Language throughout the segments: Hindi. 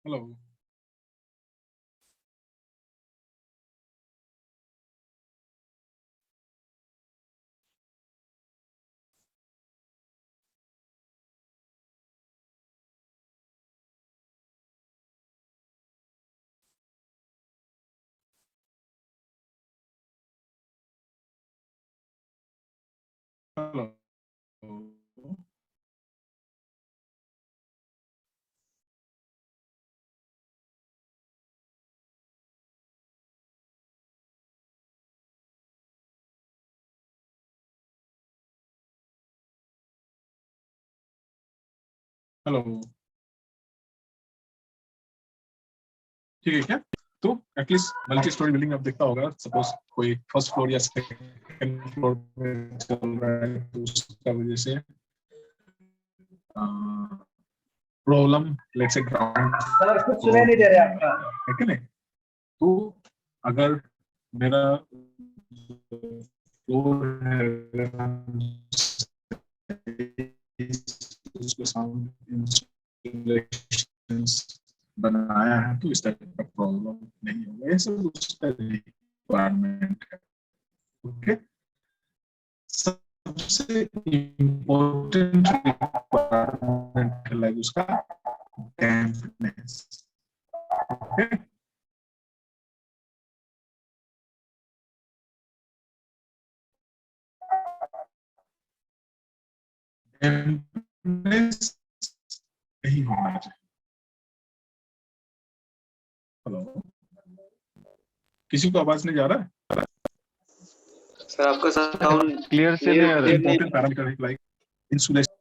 Hello. Hello. हेलो, ठीक है क्या? तो एटलीस्ट मल्टी स्टोरी बिल्डिंग आप देखता होगा, सपोज कोई फर्स्ट फ्लोर या सेकंड फ्लोर में चल रहा है तो उसका वजह से problem let's say ground sir कुछ सुनाई नहीं दे रहा है आपका। है कि नहीं? तो अगर मेरा फ्लोर है, उसको साउंड इंस्टॉलेशंस बनाया है तो इस टाइप का प्रॉब्लम नहीं होगा। ये सब उसका रिक्वायरमेंट है। ओके, सबसे इम्पोर्टेंट रिक्वायरमेंट है लाइक उसका डैम्पनेस। ओके, डैम्पनेस नहीं होना चाहिए। हेलो, किसी को आवाज नहीं जा रहा है? सर आपका साउंड क्लियर से नहीं आ रहा है। इम्पोर्टेंट पैरामीटर है लाइक इंसुलेशन।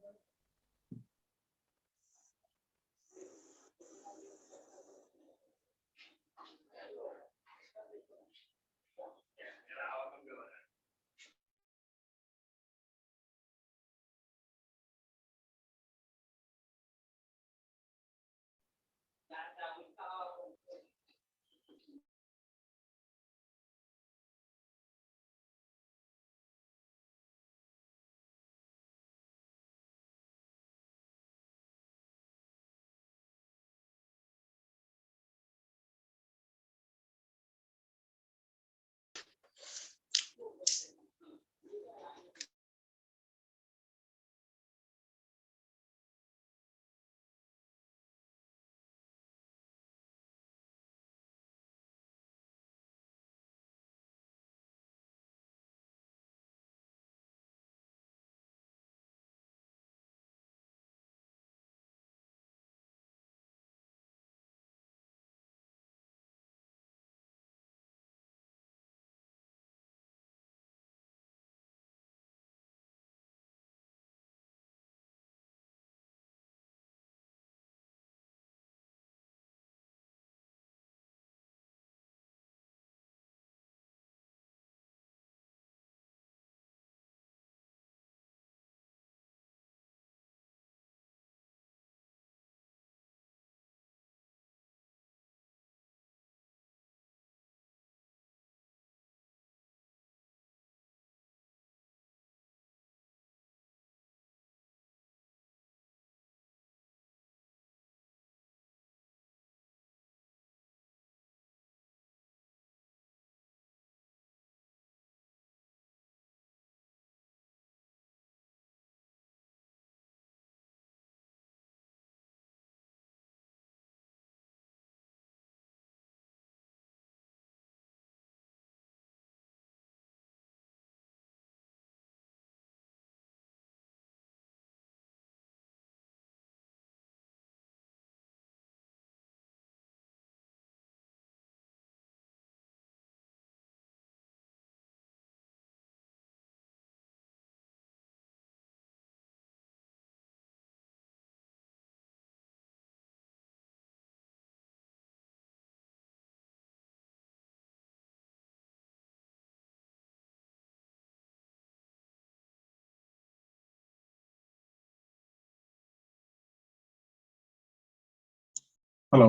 हेलो,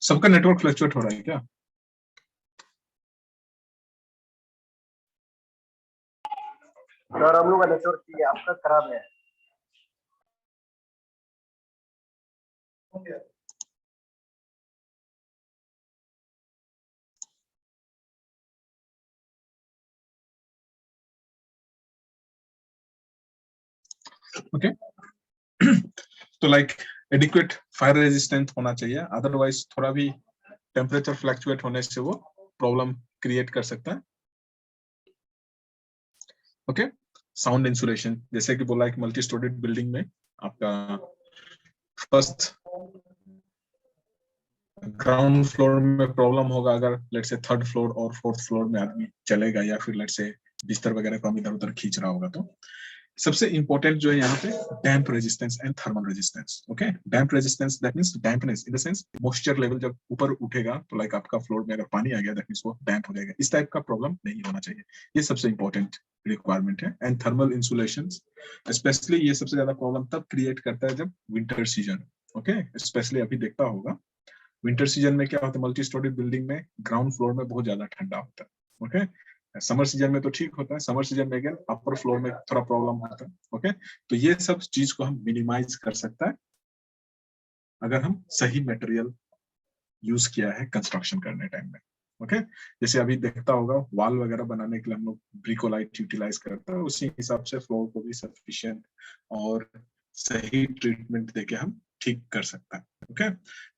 सबका नेटवर्क फ्लक्चुएट हो रहा है क्या? और हम लोग का नेटवर्क आपका खराब है। ओके तो लाइक एडिक्वेट फायर रेजिस्टेंट होना चाहिए, अदरवाइज थोड़ा भी टेम्परेचर फ्लक्चुएट होने से वो प्रॉब्लम क्रिएट कर सकता है। ओके साउंड इंसुलेशन, जैसे कि बोला एक मल्टी स्टोरीड बिल्डिंग में आपका फर्स्ट ग्राउंड फ्लोर में प्रॉब्लम होगा, अगर लेट्स से थर्ड फ्लोर और फोर्थ फ्लोर में आदमी चलेगा या फिर लेट्स से बिस्तर वगैरह को हम इधर उधर खींच रहा होगा, तो सबसे इंपॉर्टेंट जो है यहाँ पे damp resistance and thermal resistance. Okay damp resistance that means dampness in the sense moisture level जब ऊपर उठेगा तो लाइक आपका फ्लोर में अगर पानी आ गया दैट मींस वो डैम्प हो जाएगा, इस टाइप का प्रॉब्लम नहीं होना चाहिए, ये सबसे इंपॉर्टेंट रिक्वायरमेंट है। एंड थर्मल इंसुलेशन स्पेशली ये सबसे ज्यादा प्रॉब्लम तब क्रिएट करता है जब विंटर सीजन। ओके स्पेशली अभी देखता होगा विंटर सीजन में क्या होता है, मल्टी स्टोरी बिल्डिंग में ग्राउंड फ्लोर में बहुत ज्यादा ठंडा होता है। ओके समर सीजन में तो ठीक होता है, समर सीजन में अगेन अपर फ्लोर में थोड़ा प्रॉब्लम होता है। ओके तो ये सब चीज को हम मिनिमाइज कर सकता है अगर हम सही मटेरियल यूज किया है कंस्ट्रक्शन करने टाइम में। ओके जैसे अभी देखता होगा वॉल वगैरह बनाने के लिए हम लोग ब्रिकोलाइट यूटिलाइज करते हैं, उसी हिसाब से फ्लोर को भी सफिशिएंट और सही ट्रीटमेंट देके हम ठीक कर सकते हैं। ओके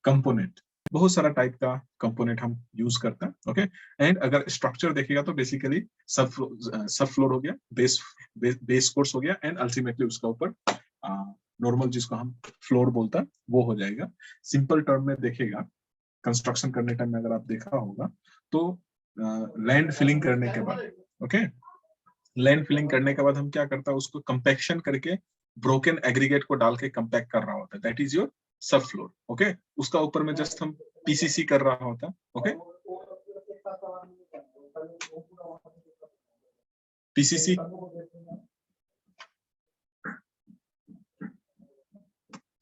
कंपोनेंट, बहुत सारा टाइप का कंपोनेंट हम यूज करते हैं। ओके एंड अगर स्ट्रक्चर देखेगा तो बेसिकली सब फ्लोर हो गया, बेस कोर्स हो गया एंड अल्टीमेटली उसका ऊपर नॉर्मल जिसको हम फ्लोर बोलता है वो हो जाएगा। सिंपल टर्म में देखेगा कंस्ट्रक्शन करने टाइम में अगर आप देखा होगा तो लैंड फिलिंग करने के बाद, ओके लैंड फिलिंग करने के बाद हम क्या करता है उसको कंपैक्शन करके ब्रोकन एग्रीगेट को डाल के कंपैक्ट कर रहा होता है, दैट इज योर सब फ्लोर। ओके उसका ऊपर में जस्ट हम पीसीसी कर रहा होता है। ओके पीसीसी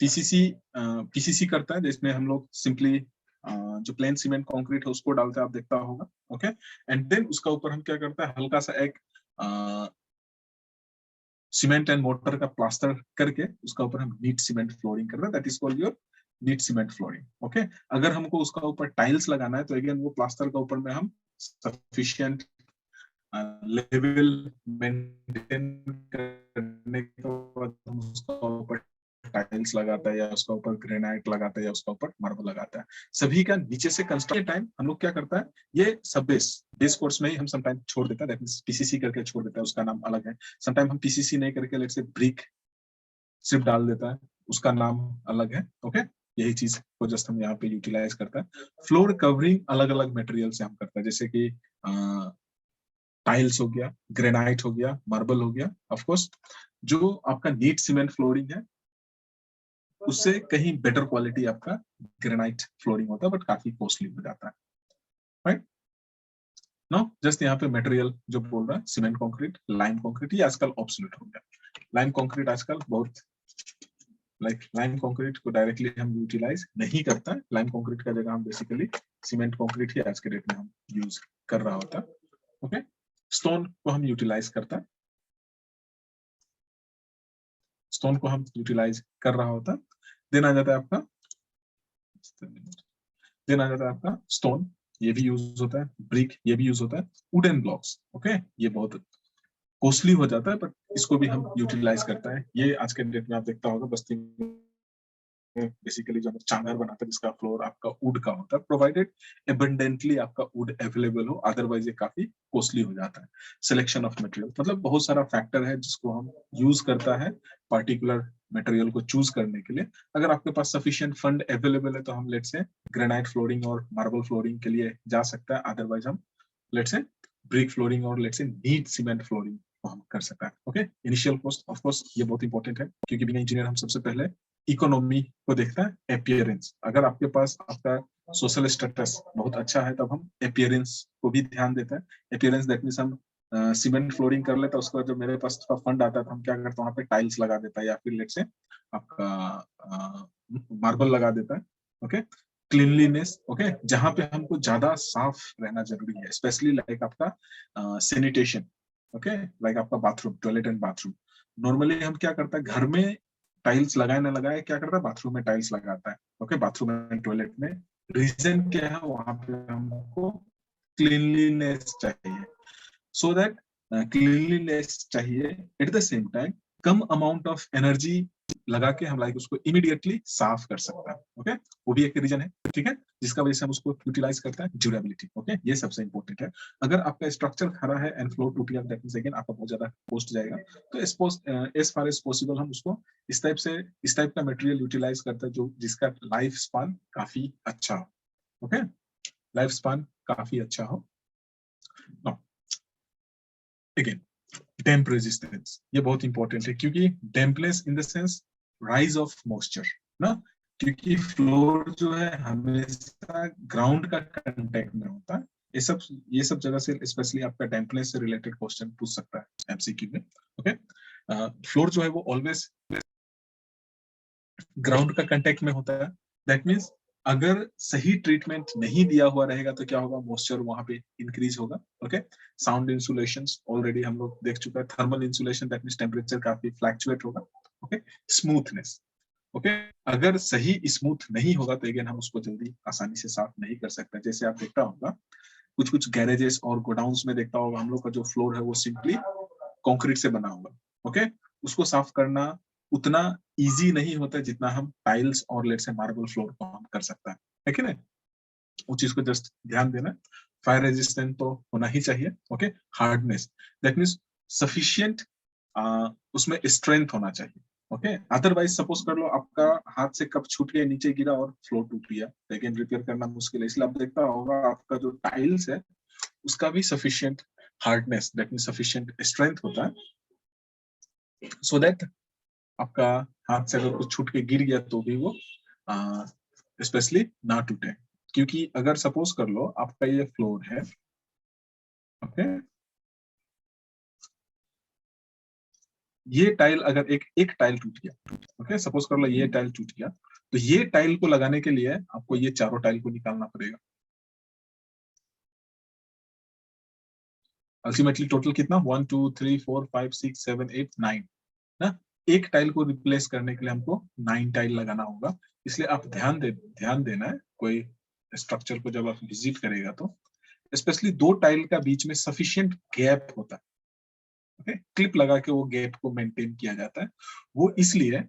पीसीसी पीसीसी करता है जिसमें हम लोग सिंपली जो प्लेन सीमेंट कंक्रीट है उसको डालते हैं, आप देखता होगा। ओके एंड देन उसका ऊपर हम क्या करते हैं हल्का सा एक सीमेंट एंड मोटर का प्लास्टर करके उसका ऊपर हम नीट सीमेंट फ्लोरिंग कर रहे हैं, that is called your neat cement flooring. Okay अगर हमको उसका ऊपर टाइल्स लगाना है तो अगेन वो प्लास्टर का ऊपर में हम सफिशिएंट लेवल मेंटेन करने के बाद हम उसका ऊपर टाइल्स लगाता है या उसका ऊपर ग्रेनाइट लगाता है या उसका ऊपर मार्बल लगाता है। सभी का नीचे से कंस्ट्रक्शन टाइम हम लोग क्या करता है ये सब बेस कोर्स में ही हम समटाइम छोड़ देता है, दैट मींस पीसीसी करके छोड़ देता है, उसका नाम अलग है। समटाइम हम पीसीसी नहीं करके लेट्स से ब्रिक सिर्फ डाल देता है, उसका नाम अलग है। ओके यही चीज को जस्ट हम यहाँ पे यूटिलाइज करता है। फ्लोर कवरिंग अलग अलग मटेरियल से हम करते हैं, जैसे कि टाइल्स हो गया, ग्रेनाइट हो गया, मार्बल हो गया। ऑफ कोर्स जो आपका नीट सीमेंट फ्लोरिंग है उससे कहीं बेटर क्वालिटी आपका ग्रेनाइट फ्लोरिंग होता है बट काफी कॉस्टली हो जाता है, राइट। नो जस्ट यहाँ पे मटेरियल जो बोल रहा है सीमेंट कंक्रीट, लाइम कंक्रीट, ये आजकल ऑब्सोल्यूट हो गया। लाइम कंक्रीट आजकल बहुत लाइम कंक्रीट को डायरेक्टली हम यूटिलाइज नहीं करता है, लाइम कंक्रीट का जगह हम बेसिकली सीमेंट कंक्रीट ही आज के डेट में हम यूज कर रहा होता है। ओके स्टोन को हम यूटिलाइज करता है, स्टोन को हम यूटिलाइज कर रहा होता है। देन आ जाता है आपका स्टोन, ये भी यूज होता है, ब्रिक ये भी यूज होता है, वुडन ब्लॉक्स। ओके ये बहुत कॉस्टली हो जाता है बट इसको भी हम यूटिलाइज करता है। ये आज के डेट में आप देखता होगा बस्ती बेसिकली जो चांदर बनाता है जिसका फ्लोर आपका वुड का होता है, प्रोवाइडेड एबंडेंटली आपका वुड अवेलेबल हो, अदरवाइज ये काफी कॉस्टली हो जाता है। सिलेक्शन ऑफ मटेरियल मतलब बहुत सारा फैक्टर है जिसको हम यूज करता है पर्टिकुलर मटेरियल को चूज करने के लिए। अगर आपके पास सफिशिएंट फंड अवेलेबल है तो हम लेट्स से ग्रेनाइट फ्लोरिंग और मार्बल फ्लोरिंग के लिए जा सकता है, अदरवाइज हम लेट्स से ब्रिक फ्लोरिंग और let's say neat cement flooring को हम कर सकते हैं। Okay initial cost of course ये बहुत इंपॉर्टेंट है क्योंकि बिना इंजीनियर हम सबसे पहले इकोनॉमी को देखता है, अपीयरेंस। अगर आपके पास आपका सोशल स्टेटस बहुत अच्छा है तब हम अपीयरेंस को भी ध्यान देते हैं। अपीयरेंस दैट मींस हम सीमेंट फ्लोरिंग कर लेता है, उसके बाद जब मेरे पास थोड़ा फंड आता है तो हम क्या करते हैं वहां पे टाइल्स लगा देता है या फिर लेट से आपका मार्बल लगा देता है। ओके क्लीनलीनेस, ओके जहां पे हमको ज्यादा साफ रहना जरूरी है, स्पेशली लाइक आपका सैनिटेशन। ओके, लाइक आपका bathroom, toilet and bathroom. Normally हम क्या करते हैं, घर में टाइल्स लगाए ना लगाए, क्या करता है बाथरूम में टाइल्स लगाता है। ओके, बाथरूम एंड टॉयलेट में रीजन क्या है, वहां पे हमको क्लीनलीनेस चाहिए, सो दैट क्लीनलीनेस चाहिए, at the same time come amount of energy लगा के हम लाइक उसको इमीडिएटली साफ कर सकता है। ओके, वो भी एक रीजन है, ठीक है, जिसका वजह से हम उसको यूटिलाइज करते हैं, ड्यूरेबिलिटी। ओके, ये सबसे इंपॉर्टेंट है। अगर आपका स्ट्रक्चर खड़ा है एंड फ्लोर टूट गया, दैट मींस अगेन आपका बहुत ज्यादा कॉस्ट जाएगा। तो एज फार एज पॉसिबल हम उसको इस टाइप का मटेरियल यूटिलाइज करते हैं जो जिसका लाइफ स्पान काफी अच्छा हो। ओके, लाइफ स्पान काफी अच्छा हो। अगेन डैम्प रेजिस्टेंस, ये बहुत इंपॉर्टेंट है, क्योंकि dampness in the sense rise of moisture ना, क्योंकि फ्लोर जो है हमेशा ग्राउंड का कांटेक्ट में होता है। ये सब जगह से स्पेशली आपका डैम्पनेस से रिलेटेड क्वेश्चन पूछ सकता है एमसीक्यू में। ओके, फ्लोर जो है वो ऑलवेज ग्राउंड का कांटेक्ट में होता है। दैट मीन्स अगर सही ट्रीटमेंट नहीं दिया हुआ रहेगा तो क्या होगा, मॉइस्चर वहां पे इंक्रीज होगा। ओके, साउंड इंसुलेशन ऑलरेडी हम लोग देख चुका है, thermal insulation that means temperature काफी फ्लक्चुएट होगा। ओके, स्मूथनेस, ओके, अगर सही स्मूथ नहीं होगा तो अगेन हम उसको जल्दी आसानी से साफ नहीं कर सकते। जैसे आप देखता होगा कुछ कुछ गैरेजेस और गोडाउन्स में देखता होगा हम लोग का जो फ्लोर है वो सिंपली कंक्रीट से बना होगा। ओके, उसको साफ करना उतना इजी नहीं होता जितना हम टाइल्स और लेट से मार्बल फ्लोर को हम कर सकता है कि नहीं। उस चीज को जस्ट ध्यान देना। फायर रेजिस्टेंट तो होना ही चाहिए। Okay, hardness that means sufficient उसमें स्ट्रेंथ होना चाहिए। ओके, अदरवाइज सपोज कर लो आपका हाथ से कप छूट के नीचे गिरा और फ्लोर टूट गया, लेकिन रिपेयर करना मुश्किल है। इसलिए आप देखता होगा आपका जो टाइल्स है उसका भी sufficient hardness that mean sufficient strength होता है, सो दैट आपका हाथ से अगर कुछ छूट के गिर गया तो भी वो स्पेशली ना टूटे। क्योंकि अगर सपोज कर लो आपका ये फ्लोर है, ओके, ये टाइल अगर एक एक टाइल टूट गया, ओके, सपोज कर लो ये टाइल टूट गया, तो ये टाइल को लगाने के लिए आपको ये चारों टाइल को निकालना पड़ेगा। अल्टीमेटली टोटल कितना, 1 2 3 4 5 6 7 8 9 ना, एक टाइल को रिप्लेस करने के लिए हमको 9 टाइल लगाना होगा। इसलिए आप ध्यान देना है, कोई स्ट्रक्चर को जब आप विजिट करेगा तो स्पेशली दो टाइल का बीच में सफिशिएंट गैप होता है। ओके, क्लिप लगा के वो गैप को मेंटेन किया जाता है। वो इसलिए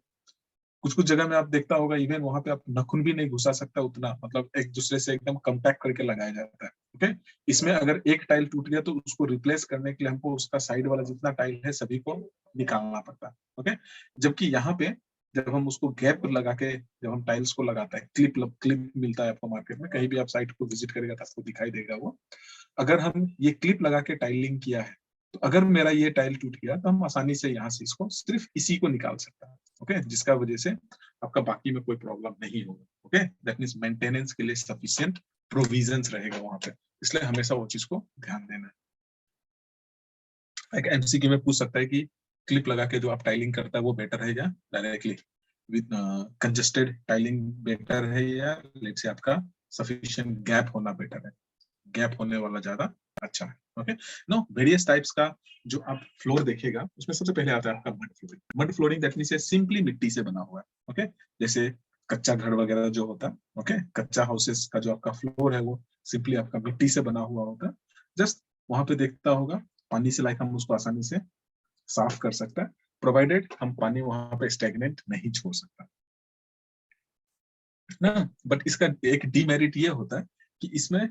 कुछ कुछ जगह में आप देखता होगा इवन वहां पे आप नखून भी नहीं घुसा सकता उतना, मतलब एक दूसरे से एकदम कॉम्पैक्ट करके लगाया जाता है। ओके, इसमें अगर एक टाइल टूट गया तो उसको रिप्लेस करने के लिए हमको उसका साइड वाला जितना टाइल है सभी को निकालना पड़ता है। ओके, जबकि यहाँ पे जब हम उसको गैप लगा के जब हम टाइल्स को लगाता है, क्लिप मिलता है आपको मार्केट में, कहीं भी आप साइट को विजिट करेगा तो आपको दिखाई देगा वो। अगर हम ये क्लिप लगा के टाइलिंग किया है तो अगर मेरा ये टाइल टूट गया तो हम आसानी से यहाँ से इसको सिर्फ इसी को निकाल सकता है। ओके, जिसका वजह से आपका बाकी में कोई प्रॉब्लम नहीं होगा। ओके, दैट मींस मेंटेनेंस के लिए सफिशिएंट प्रोविजंस रहेगा वहां पे, इसलिए हमेशा वो चीज को ध्यान देना है। एक एमसीक्यू में पूछ सकता है कि क्लिप लगा के जो आप टाइलिंग करता है वो बेटर है या directly with congested tiling better है, या लेट्स से आपका सफिशिएंट गैप होना बेटर है, गैप होने वाला ज्यादा अच्छा है। ओके, नो वेरियस टाइप्स का जो आप फ्लोर देखेगा उसमें सबसे पहले आता है आपका mud flooring. Mud flooring that means simply मिट्टी से बना हुआ है। ओके, जैसे कच्चा घर वगैरह जो होता है, ओके, कच्चा हाउसेस का जो आपका फ्लोर है वो सिंपली आपका मिट्टी से बना हुआ होता है। जस्ट वहां पे देखता होगा पानी से लाइक हम उसको आसानी से साफ कर सकता है, प्रोवाइडेड हम पानी वहां पे स्टेगनेंट नहीं छोड़ सकता ना। बट इसका एक डीमेरिट ये होता है कि इसमें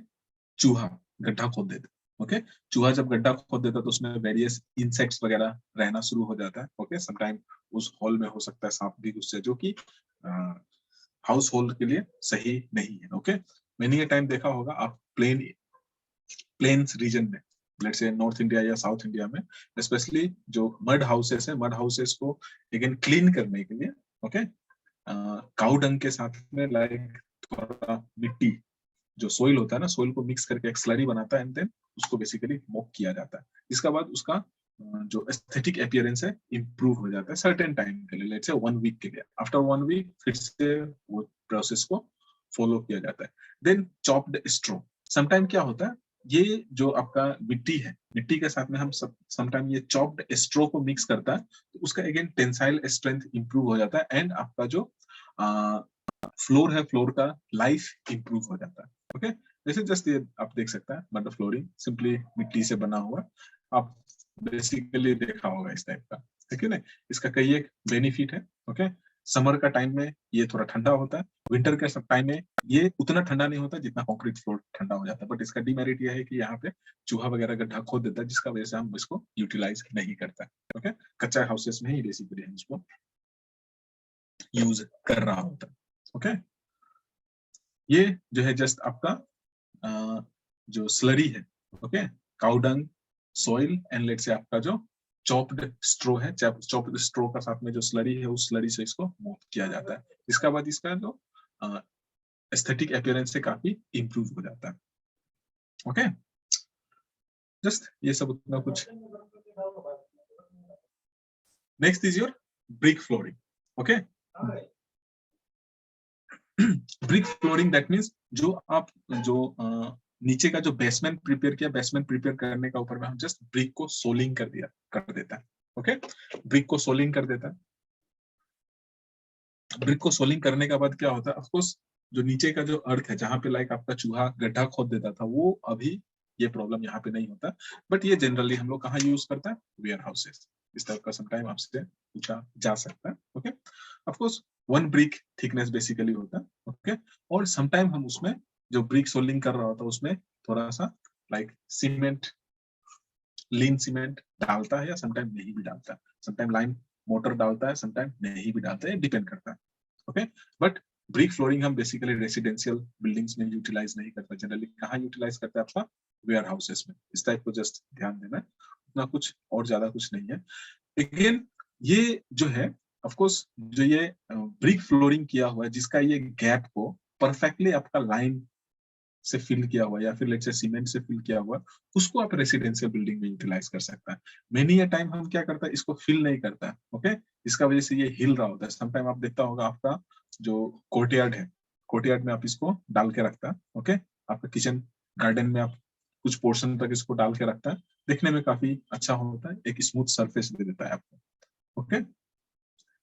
चूहा गड्ढा खोद देता है। ओके, चूहा जब गड्ढा खोद देता है तो उसमें वेरियस इंसेक्ट्स वगैरह रहना शुरू हो जाता है। ओके, समटाइम उस हॉल में हो सकता है सांप भी उससे, जो कि हाउस होल्ड के लिए सही नहीं है। ओके, मैंने ये टाइम देखा होगा आप प्लेन्स रीजन में, लेट्स से नॉर्थ इंडिया या साउथ इंडिया में, स्पेशली जो मड हाउसेस है, मड हाउसेस को अगेन क्लीन करने के लिए, ओके, काउ डंग के साथ में लाइक थोड़ा मिट्टी जो सोइल होता है ना, सोइल को मिक्स करके एक स्लरी बनाता है एंड देन उसको बेसिकली मॉक किया जाता है। इसके बाद उसका जो एस्थेटिक अपीयरेंस है इंप्रूव हो जाता है सर्टेन टाइम के लिए, लेट्स से 1 वीक के लिए। आफ्टर 1 वीक फिर से वो प्रोसेस को फॉलो किया जाता है। देन चॉप्ड स्ट्रॉ, समटाइम क्या होता है ये जो आपका मिट्टी है, मिट्टी के साथ में हम समटाइम ये चॉप्ड स्ट्रो को मिक्स करता है, तो उसका अगेन टेंसाइल स्ट्रेंथ इंप्रूव हो जाता है एंड आपका जो फ्लोर है, फ्लोर का लाइफ इंप्रूव हो जाता है। ओके, जैसे जस्ट ये आप देख सकते हैं मड फ्लोरिंग सिंपली मिट्टी से बना हुआ, आप बेसिकली देखा होगा इस टाइप का, ठीक है ना। इसका कई एक बेनिफिट है। ओके, समर का टाइम में ये थोड़ा ठंडा होता है, विंटर के टाइम में ये उतना ठंडा नहीं होता जितना कंक्रीट फ्लोर ठंडा हो जाता है, बट इसका डिमेरिट ये है कि यहाँ पे चूहा वगैरह गड्ढा खोद देता है, जिसका वजह से हम इसको यूटिलाइज नहीं करता है। ओके, कच्चा हाउसेस में ही बेसिकली हम इसको यूज कर रहा होता है। ओके, ये जो है जस्ट आपका जो स्लरी है, okay, cow dung, soil and let से आपका जो चॉप्ड स्ट्रो है, चॉप्ड स्ट्रो का साथ में जो स्लरी है, उस स्लरी से इसको मूव किया जाता है। इसका बाद इसका जो एस्थेटिक अपीयरेंस से काफी इंप्रूव हो जाता है। ओके, जस्ट ये सब उतना कुछ। Next is your brick flooring. Okay, brick flooring that means जो आप जो नीचे का जो बेसमेंट प्रिपेयर किया, बेसमेंट प्रिपेयर करने का ऊपर में हम जस्ट ब्रिक को सोलिंग कर देता है। ओके, ब्रिक को सोलिंग कर देता है। ब्रिक को सोलिंग करने के बाद क्या होता है, ऑफ कोर्स जो नीचे का जो अर्थ है, जहां पे लाइक आपका चूहा गड्ढा खोद देता था, वो अभी ये प्रॉब्लम यहाँ पे नहीं होता, बट ये जनरली हम लोग कहाँ यूज करता है, वेयर हाउसेस। इस टाइप का समटाइम आपसे पूछा जा सकता है। Okay, of course 1 brick thickness basically होता है। ओके, और समटाइम हम उसमें जो ब्रिक सोलिंग कर रहा होता है उसमें थोड़ा सा लाइक सीमेंट, लीन सीमेंट डालता है या समटाइम नहीं भी डालता है, समटाइम लाइम मोटर डालता है, समटाइम नहीं भी डालता है, डिपेंड करता है। ओके, बट ब्रिक फ्लोरिंग हम बेसिकली रेसिडेंशियल बिल्डिंग्स में यूटिलाइज नहीं करते, जनरली कहाँ यूटिलाइज करते हैं, आपका वेयर हाउसेस में। इस टाइप को जस्ट ध्यान देना है, उतना कुछ और ज्यादा कुछ नहीं है। अगेन ये जो है ऑफ कोर्स जो ये ब्रिक फ्लोरिंग किया हुआ है, जिसका ये गैप को परफेक्टली आपका लाइन से फिल किया हुआ या फिर लेट्स से सीमेंट से फिल किया हुआ, उसको आप रेसिडेंशियल बिल्डिंग में यूटिलाइज कर सकता है। मेनी अ टाइम हम क्या करता है, इसको फिल नहीं करता है। ओके, इसका वजह से ये हिल रहा होता है। समटाइम आप देखता होगा आपका जो कोर्टयार्ड है, कोर्टयार्ड में आप इसको डाल के रखता है। ओके, आपका किचन गार्डन में आप कुछ पोर्शन तक इसको डाल के रखता है, देखने में काफी अच्छा होता है, एक स्मूथ सरफेस दे देता है आपको। ओके,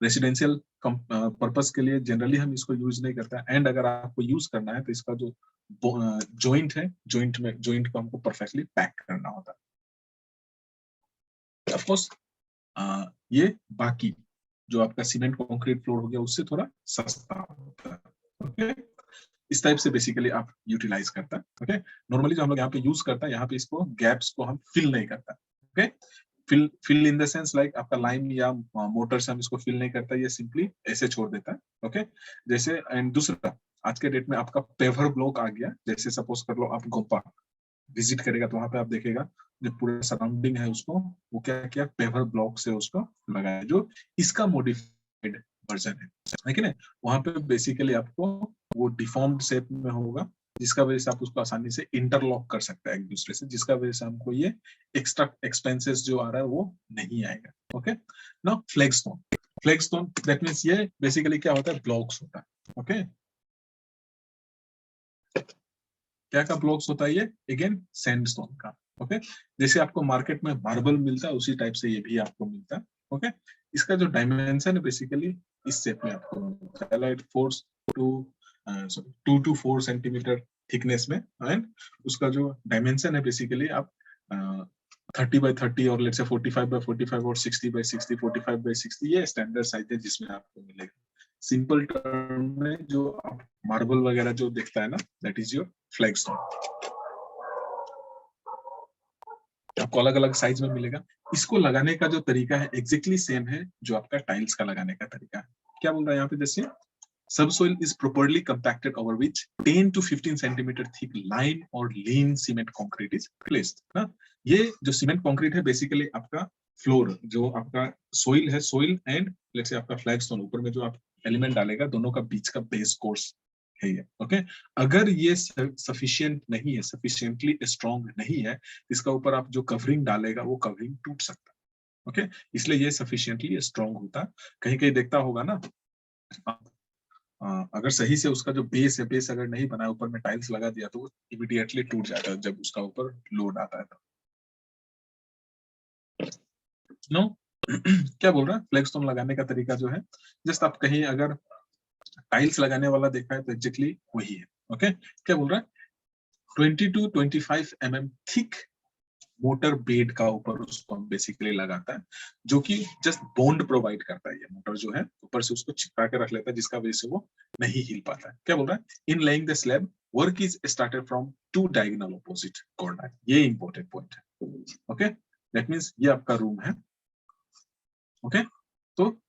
रेसिडेंशियल पर्पस के लिए जनरली हम इसको यूज नहीं करता, एंड अगर आपको यूज करना है तो इसका जो जॉइंट है, जॉइंट को हमको परफेक्टली पैक करना होता है। ऑफ कोर्स ये बाकी जो आपका सीमेंट कंक्रीट फ्लोर हो गया उससे थोड़ा सस्ता होता है। ओके, इस टाइप से बेसिकली आप यूटिलाइज करता है। ओके, नॉर्मली जो हम लोग यहाँ पे यूज करता है, यहाँ पे इसको गैप्स को हम फिल नहीं करता। Okay, fill in the sense like आपका लाइन या मोटर से हम इसको फिल नहीं करता, ये सिंपली ऐसे छोड़ देता है। ओके, जैसे एंड दूसरा आज के डेट में आपका पेवर ब्लॉक आ गया, जैसे सपोज कर लो आप गोपा विजिट करेगा तो वहां पे आप देखेगा जो पूरा सराउंडिंग है उसको वो क्या किया, पेवर ब्लॉक से उसको लगाया, जो इसका मॉडिफाइड वर्जन है कि नहीं। वहां पे बेसिकली आपको वो डिफॉर्म्ड शेप में होगा, जिसका वजह से आप उसको आसानी से इंटरलॉक कर सकते हैं एक दूसरे से, जिसका वजह से हमको ये एक्स्ट्रा एक्सपेंसेस जो आ रहा है वो नहीं आएगा। Okay, now flagstone, flagstone that means ये बेसिकली क्या होता है, ब्लॉक्स होता है। ओके, क्या का ब्लॉक्स होता है ये, अगेन सैंडस्टोन का। ओके, जैसे आपको मार्केट में मार्बल मिलता है उसी टाइप से ये भी आपको मिलता है। ओके, इसका जो डायमेंशन है बेसिकली इस शेप में आपको मिलता है, लाइक 2 to 4 सेंटीमीटर थिकनेस में, एंड उसका जो डायमेंशन है बेसिकली आप 30x30 और लेट्स से 45x45 और 60x60, 45x60 ये स्टैंडर्ड साइज है जिसमें आपको मिलेगा। सिंपल टर्म में जो आप मार्बल वगैरह जो दिखता है ना, दैट इज योर फ्लैगस्टोन। आपको अलग अलग साइज में मिलेगा। इसको लगाने का जो तरीका है एग्जैक्टली सेम है जो आपका टाइल्स का लगाने का तरीका है। क्या बोल रहा है यहाँ पे, जैसे subsoil is properly compacted over which 10 to 15 centimeter thick lime or lean cement concrete is placed ना। ये जो सीमेंट कंक्रीट है बेसिकली आपका फ्लोर, जो आपका सोइल है, सोइल एंड लेट्स से आपका फ्लैगस्टोन, ऊपर में जो आप एलिमेंट डालेगा दोनों का बीच का बेस कोर्स है ये। ओके, अगर ये सफिशिएंट नहीं है, सफिशिएंटली स्ट्रॉन्ग नहीं है, इसका ऊपर आप जो कवरिंग डालेगा वो कवरिंग टूट सकता है। ओके, इसलिए ये सफिशिएंटली स्ट्रॉन्ग होता है। कहीं कहीं देखता होगा ना अगर सही से उसका जो बेस है, बेस अगर नहीं बना, ऊपर में टाइल्स लगा दिया तो वो इमीडिएटली टूट जाता है जब उसका ऊपर लोड आता है। नो क्या बोल रहा है, फ्लैगस्टोन लगाने का तरीका जो है, जस्ट आप कहीं अगर टाइल्स लगाने वाला देखा है तो एग्जैक्टली वही है। ओके, क्या बोल रहा है, 20 to 25 mm thick motor bed का ऊपर उसको बेसिकली लगाता है, जो कि जस्ट बॉन्ड प्रोवाइड करता है। ये मोटर जो है ऊपर से उसको चिपका के रख लेता है, जिसका वजह से वो नहीं हिल पाता है। क्या बोल रहा है, in laying the slab work is started from two diagonal opposite corner. ये इंपॉर्टेंट पॉइंट है। ओके, दैट मींस ये आपका रूम है। ओके, तो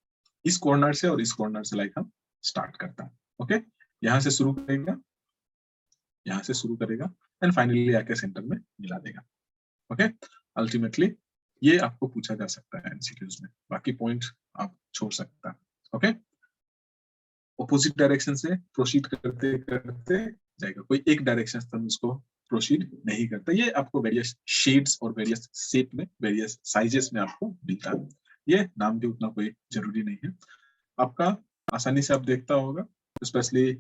इस कॉर्नर से और इस कॉर्नर से लाइक हम स्टार्ट करता है। ओके, यहाँ से शुरू करेगा, यहाँ से शुरू करेगा एंड फाइनली आके सेंटर में मिला देगा। ओके, अल्टीमेटली ये आपको पूछा जा सकता है एमसीक्यूज में, बाकी पॉइंट आप छोड़ सकता है। ओके, ऑपोजिट डायरेक्शन से प्रोसीड करते करते जाएगा, कोई एक डायरेक्शन से हम इसको प्रोसीड नहीं करता। ये आपको वेरियस शेड्स और वेरियस शेप में, वेरियस साइजेस में आपको मिलता है। ये नाम भी उतना कोई जरूरी नहीं है, आपका आसानी से आप देखता होगा, स्पेशली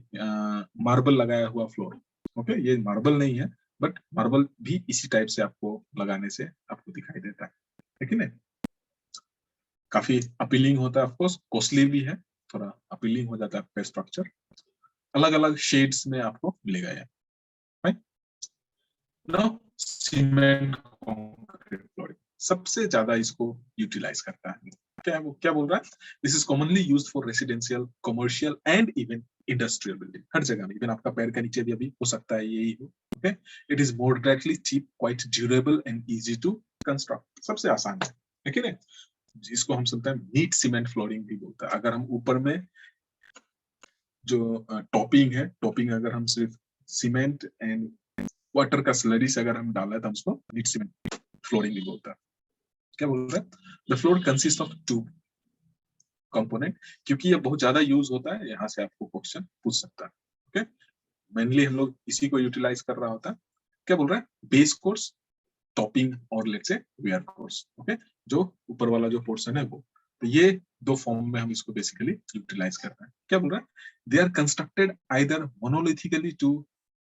मार्बल लगाया हुआ फ्लोर। ओके, ये मार्बल नहीं है, बट मार्बल भी इसी टाइप से आपको लगाने से आपको दिखाई देता है कि नहीं। काफी अपीलिंग होता है, ऑफकोर्स कॉस्टली भी है, थोड़ा अपीलिंग हो जाता है आपका स्ट्रक्चर। अलग अलग शेड्स में आपको मिलेगा ये, right. Now cement concrete flooring सबसे ज्यादा इसको यूटिलाइज करता है। क्या बोल रहा है, this is commonly used for residential, commercial and even industrial building. हर जगह में, इवन आपका पैर के नीचे भी अभी हो सकता है यही हो। Okay, it is moderately cheap, quite durable and easy to construct. सबसे आसान है कि नहीं, जिसको हम समझते हैं नीट सीमेंट फ्लोरिंग भी बोलता है। अगर हम ऊपर में जो टॉपिंग है, टॉपिंग अगर हम सिर्फ सीमेंट एंड वाटर का स्लरी से अगर हम डाला है तो हम उसको नीट सीमेंट फ्लोरिंग भी बोलता है। क्या बोल रहा है, the floor consist of two component, क्योंकि ये बहुत ज्यादा यूज होता है, यहाँ से आपको क्वेश्चन पूछ सकता है। ओके, मेनली हम लोग इसी को यूटिलाइज कर रहा होता है। क्या बोल रहा है, बेस कोर्स, टॉपिंग और let's say wear course. Okay, जो ऊपर वाला जो पोर्शन है वो, तो ये दो फॉर्म में हम इसको बेसिकली यूटिलाइज करते हैं। क्या बोल रहा है, they are constructed either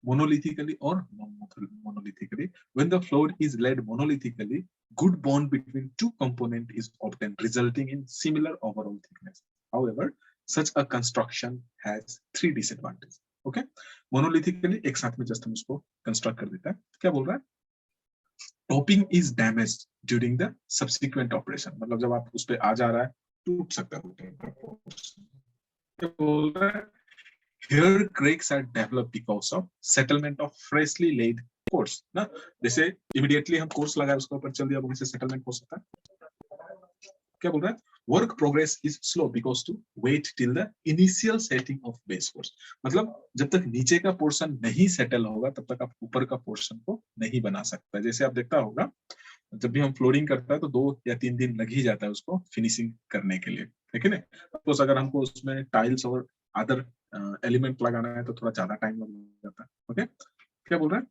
monolithically or non-monolithically. When the floor is laid monolithically, good bond between two components is obtained, resulting in similar overall thickness. However, such a construction has three disadvantages. Okay, monolithically एक साथ में जस्ट हम उसको कंस्ट्रक्ट कर देता है। क्या बोल रहा है, topping is damaged during the subsequent operation, मतलब जब आप उस पर आ जा रहा है टूट सकता है। क्या बोल रहा है, here cracks are developed because of settlement of freshly laid course ना, जैसे इमीडिएटली हम कोर्स लगाए उसके ऊपर चल दिया, वहीं से सेटलमेंट हो सकता है। क्या बोल रहा है, work progress is slow because to wait till the initial setting of base course, मतलब जब तक नीचे का पोर्शन नहीं सेटल होगा तब तक आप ऊपर का पोर्शन को नहीं बना सकता। जैसे आप देखता होगा जब भी हम फ्लोरिंग करता है तो 2 या 3 दिन लग ही जाता है उसको फिनिशिंग करने के लिए, है कि नहीं। सपोज अगर हमको उसमें टाइल्स और अदर एलिमेंट लगाना है तो थोड़ा ज्यादा टाइम लग जाता है। ओके, क्या बोल रहा है,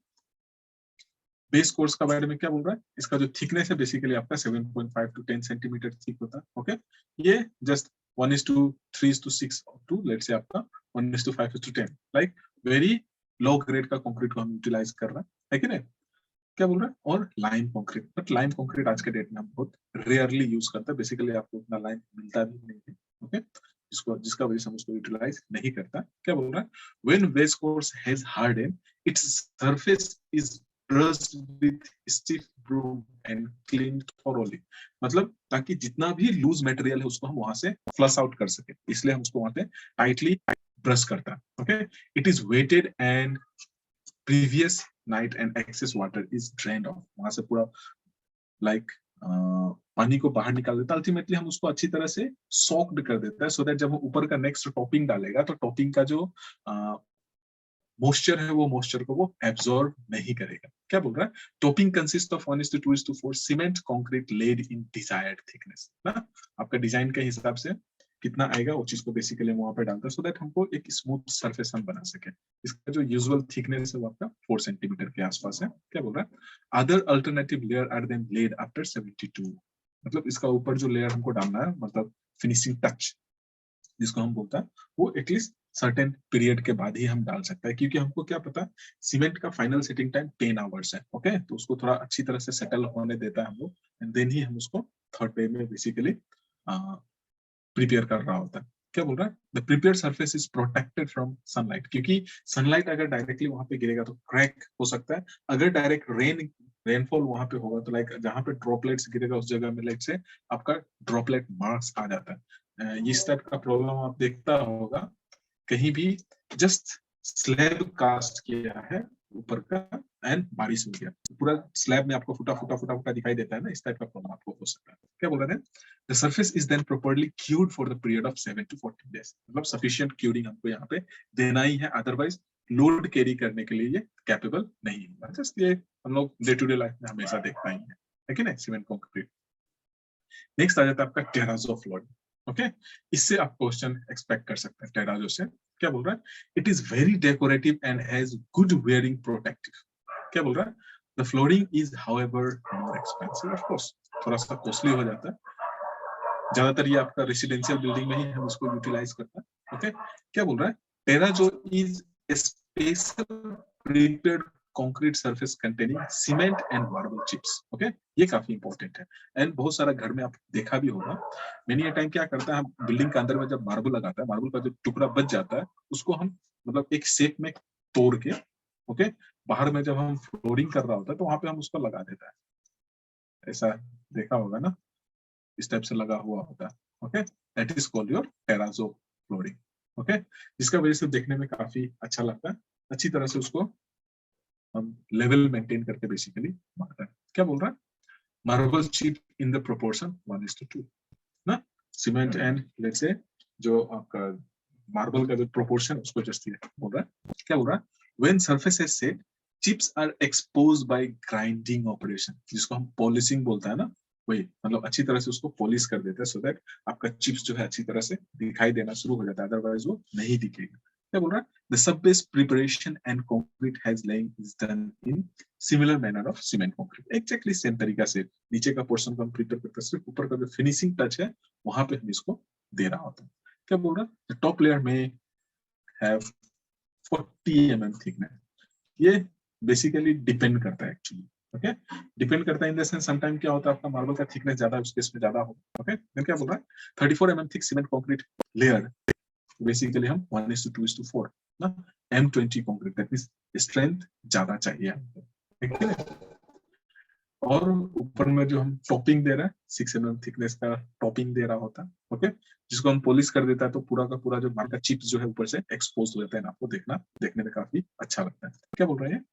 बेस कोर्स का बारे में क्या बोल रहा है, इसका जो थिकनेस है बेसिकली आपका 7.5 to 10 सेंटीमीटर थिक होता है। ओके, ये जस्ट 1:3:6 टू लेट्स से आपका 1:5:10, लाइक वेरी लो ग्रेड का कंक्रीट को हम यूटिलाइज कर रहे हैं कि नहीं। क्या बोल रहा है, और lime concrete, but lime concrete आज के डेट में हम बहुत रेयरली यूज करते हैं, बेसिकली आपको उतना लाइम मिलता भी नहीं है। ओके, जिसका वजह से हम उसको यूटिलाइज नहीं करता। क्या बोल रहा है, when base course has harden its surface is brushed with stiff broom and clean thoroughly, मतलब ताकि जितना भी लूज मटेरियल है उसको हम वहां से फ्लश आउट कर सके, इसलिए हम उसको वहां पे टाइटली ब्रश करता है। Okay, it is wetted and previous night and excess water is drained off, वहां से पूरा लाइक पानी को बाहर निकाल देता है। अल्टीमेटली हम उसको अच्छी तरह से सॉक्ड कर देता है, सो दैट जब हम ऊपर का नेक्स्ट टॉपिंग डालेगा तो टॉपिंग का जो मॉइस्चर है वो मॉइस्चर को वो एब्जॉर्ब नहीं करेगा। क्या बोल रहा है, topping consist of 1:2:4 cement concrete laid in desired thickness ना, आपका डिजाइन के हिसाब से कितना आएगा वो चीज को बेसिकली वहां पे डालता है, सो दैट हमको एक स्मूथ सरफेस हम बना सके। इसका जो यूजुअल थिकनेस है वो आपका 4 सेंटीमीटर के आसपास है। क्या बोल रहा है, other alternative layer are then laid after 72, मतलब इसका ऊपर जो लेयर हमको डालना है, मतलब फिनिशिंग टच जिसको हम बोलता है, वो एटलीस्ट सर्टेन पीरियड के बाद ही हम डाल सकते हैं, क्योंकि हमको क्या पता सीमेंट का फाइनल सेटिंग टाइम 10 आवर्स है। ओके, तो उसको थोड़ा अच्छी तरह से सेटल होने देता है हम लोग, एंड देन ही हम उसको थर्ड डे में बेसिकली प्रिपेयर कर रहा होता है। क्या बोल रहा है, the prepare surface is protected from sunlight, क्योंकि सनलाइट अगर डायरेक्टली वहां पे गिरेगा तो क्रैक हो सकता है। अगर डायरेक्ट रेनफॉल वहां पे होगा तो लाइक जहां पे ड्रॉपलेट्स गिरेगा उस जगह में लाइक से आपका ड्रॉपलेट मार्क्स आ जाता है। इस टाइप का प्रॉब्लम आप देखता होगा कहीं भी जस्ट स्लैब कास्ट किया है ऊपर का एंड बारिश हो गया, पूरा स्लैब में आपको फुटा फुटा फुटा फुटा दिखाई देता है ना, इस टाइप का प्रॉब्लम आपको हो सकता है। क्या बोल रहे हैं, the surface is then properly cured for the period of 7 to 14 days, मतलब सफिशिएंट क्यूरिंग हमको यहाँ पे देना ही है, अदरवाइज लोड कैरी करने के लिए ये कैपेबल नहीं होगा। जस्ट ये हम लोग डे टू डे लाइफ में हमेशा देख पाएंगे, है कि नहीं, सीमेंट कंक्रीट। नेक्स्ट आ जाता है आपका टेराजो फ्लोरिंग। ओके, इससे आप क्वेश्चन एक्सपेक्ट कर सकते हैं टेराजो से। क्या बोल रहा है, it is very decorative and has good wearing protective. क्या बोल रहा है, the flooring is however more expensive, of course थोड़ा सा कॉस्टली हो जाता है, ज्यादातर ये आपका रेसिडेंशियल बिल्डिंग में ही हम इसको यूटिलाइज करते हैं। ओके, क्या बोल रहा है, terrazzo is special prepared concrete surface containing cement and marble chips. Okay, ये काफी इंपॉर्टेंट है, एंड बहुत सारा घर में आप देखा भी होगा, मेनी टाइम क्या करता है, हम बिल्डिंग के अंदर में जब मार्बल लगाता है, मार्बल का जो टुकड़ा बच जाता है उसको हम मतलब एक शेप में तोड़ के, ओके, बाहर में जब हम फ्लोरिंग कर रहा होता है तो वहां पे हम उसको लगा देता है, ऐसा देखा होगा ना, इस टाइप से लगा हुआ होता है। Okay, that is called your terrazzo flooring. Okay, जिसका वजह से देखने में काफी अच्छा लगता है, अच्छी तरह से उसको हम लेवल मेंटेन करके बेसिकली मारता है। क्या बोल रहा है, marble chip in the proportion 1:2 ना, सीमेंट एंड लेट्स से जो आपका मार्बल का जो प्रोपोर्शन उसको जस्ट बोल रहा है। क्या बोल रहा है, when surface is set chips are exposed by grinding operation, जिसको हम पॉलिशिंग बोलता है ना, वही मतलब अच्छी तरह से उसको पॉलिश कर देते हैं सो दैट आपका चिप्स जो है अच्छी तरह से दिखाई देना शुरू हो जाता है, अदरवाइज वो नहीं दिखेगा। क्या बोल रहा है, the sub base preparation and concrete has laying is done in similar manner of cement concrete, exactly same तरीका से नीचे का पोर्शन को हम प्रिपेयर करते हैं, सिर्फ ऊपर का जो फिनिशिंग टच है वहां पे हम इसको दे रहा होता है। क्या बोल रहा है, द टॉप लेयर में हैव 40 mm थिकनेस, ये बेसिकली डिपेंड करता है एक्चुअली। ओके, डिपेंड करता है इन द सेंस समटाइम क्या होता है आपका मार्बल का थिकनेस ज्यादा है, उस केस में ज्यादा हो। ओके, देन क्या बोल रहा है, 34 mm thick cement concrete layer, basically हम 1:2:4 ना, M20 concrete, that means strength ज्यादा चाहिए हमको, ठीक है। और ऊपर में जो हम टॉपिंग दे रहे हैं 6 mm थिकनेस का टॉपिंग दे रहा होता है। ओके, जिसको हम पॉलिश कर देता है तो पूरा का पूरा जो मार्का चिप्स जो है ऊपर से एक्सपोज हो जाता है, आपको देखने में काफी अच्छा लगता है। क्या बोल रहे हैं,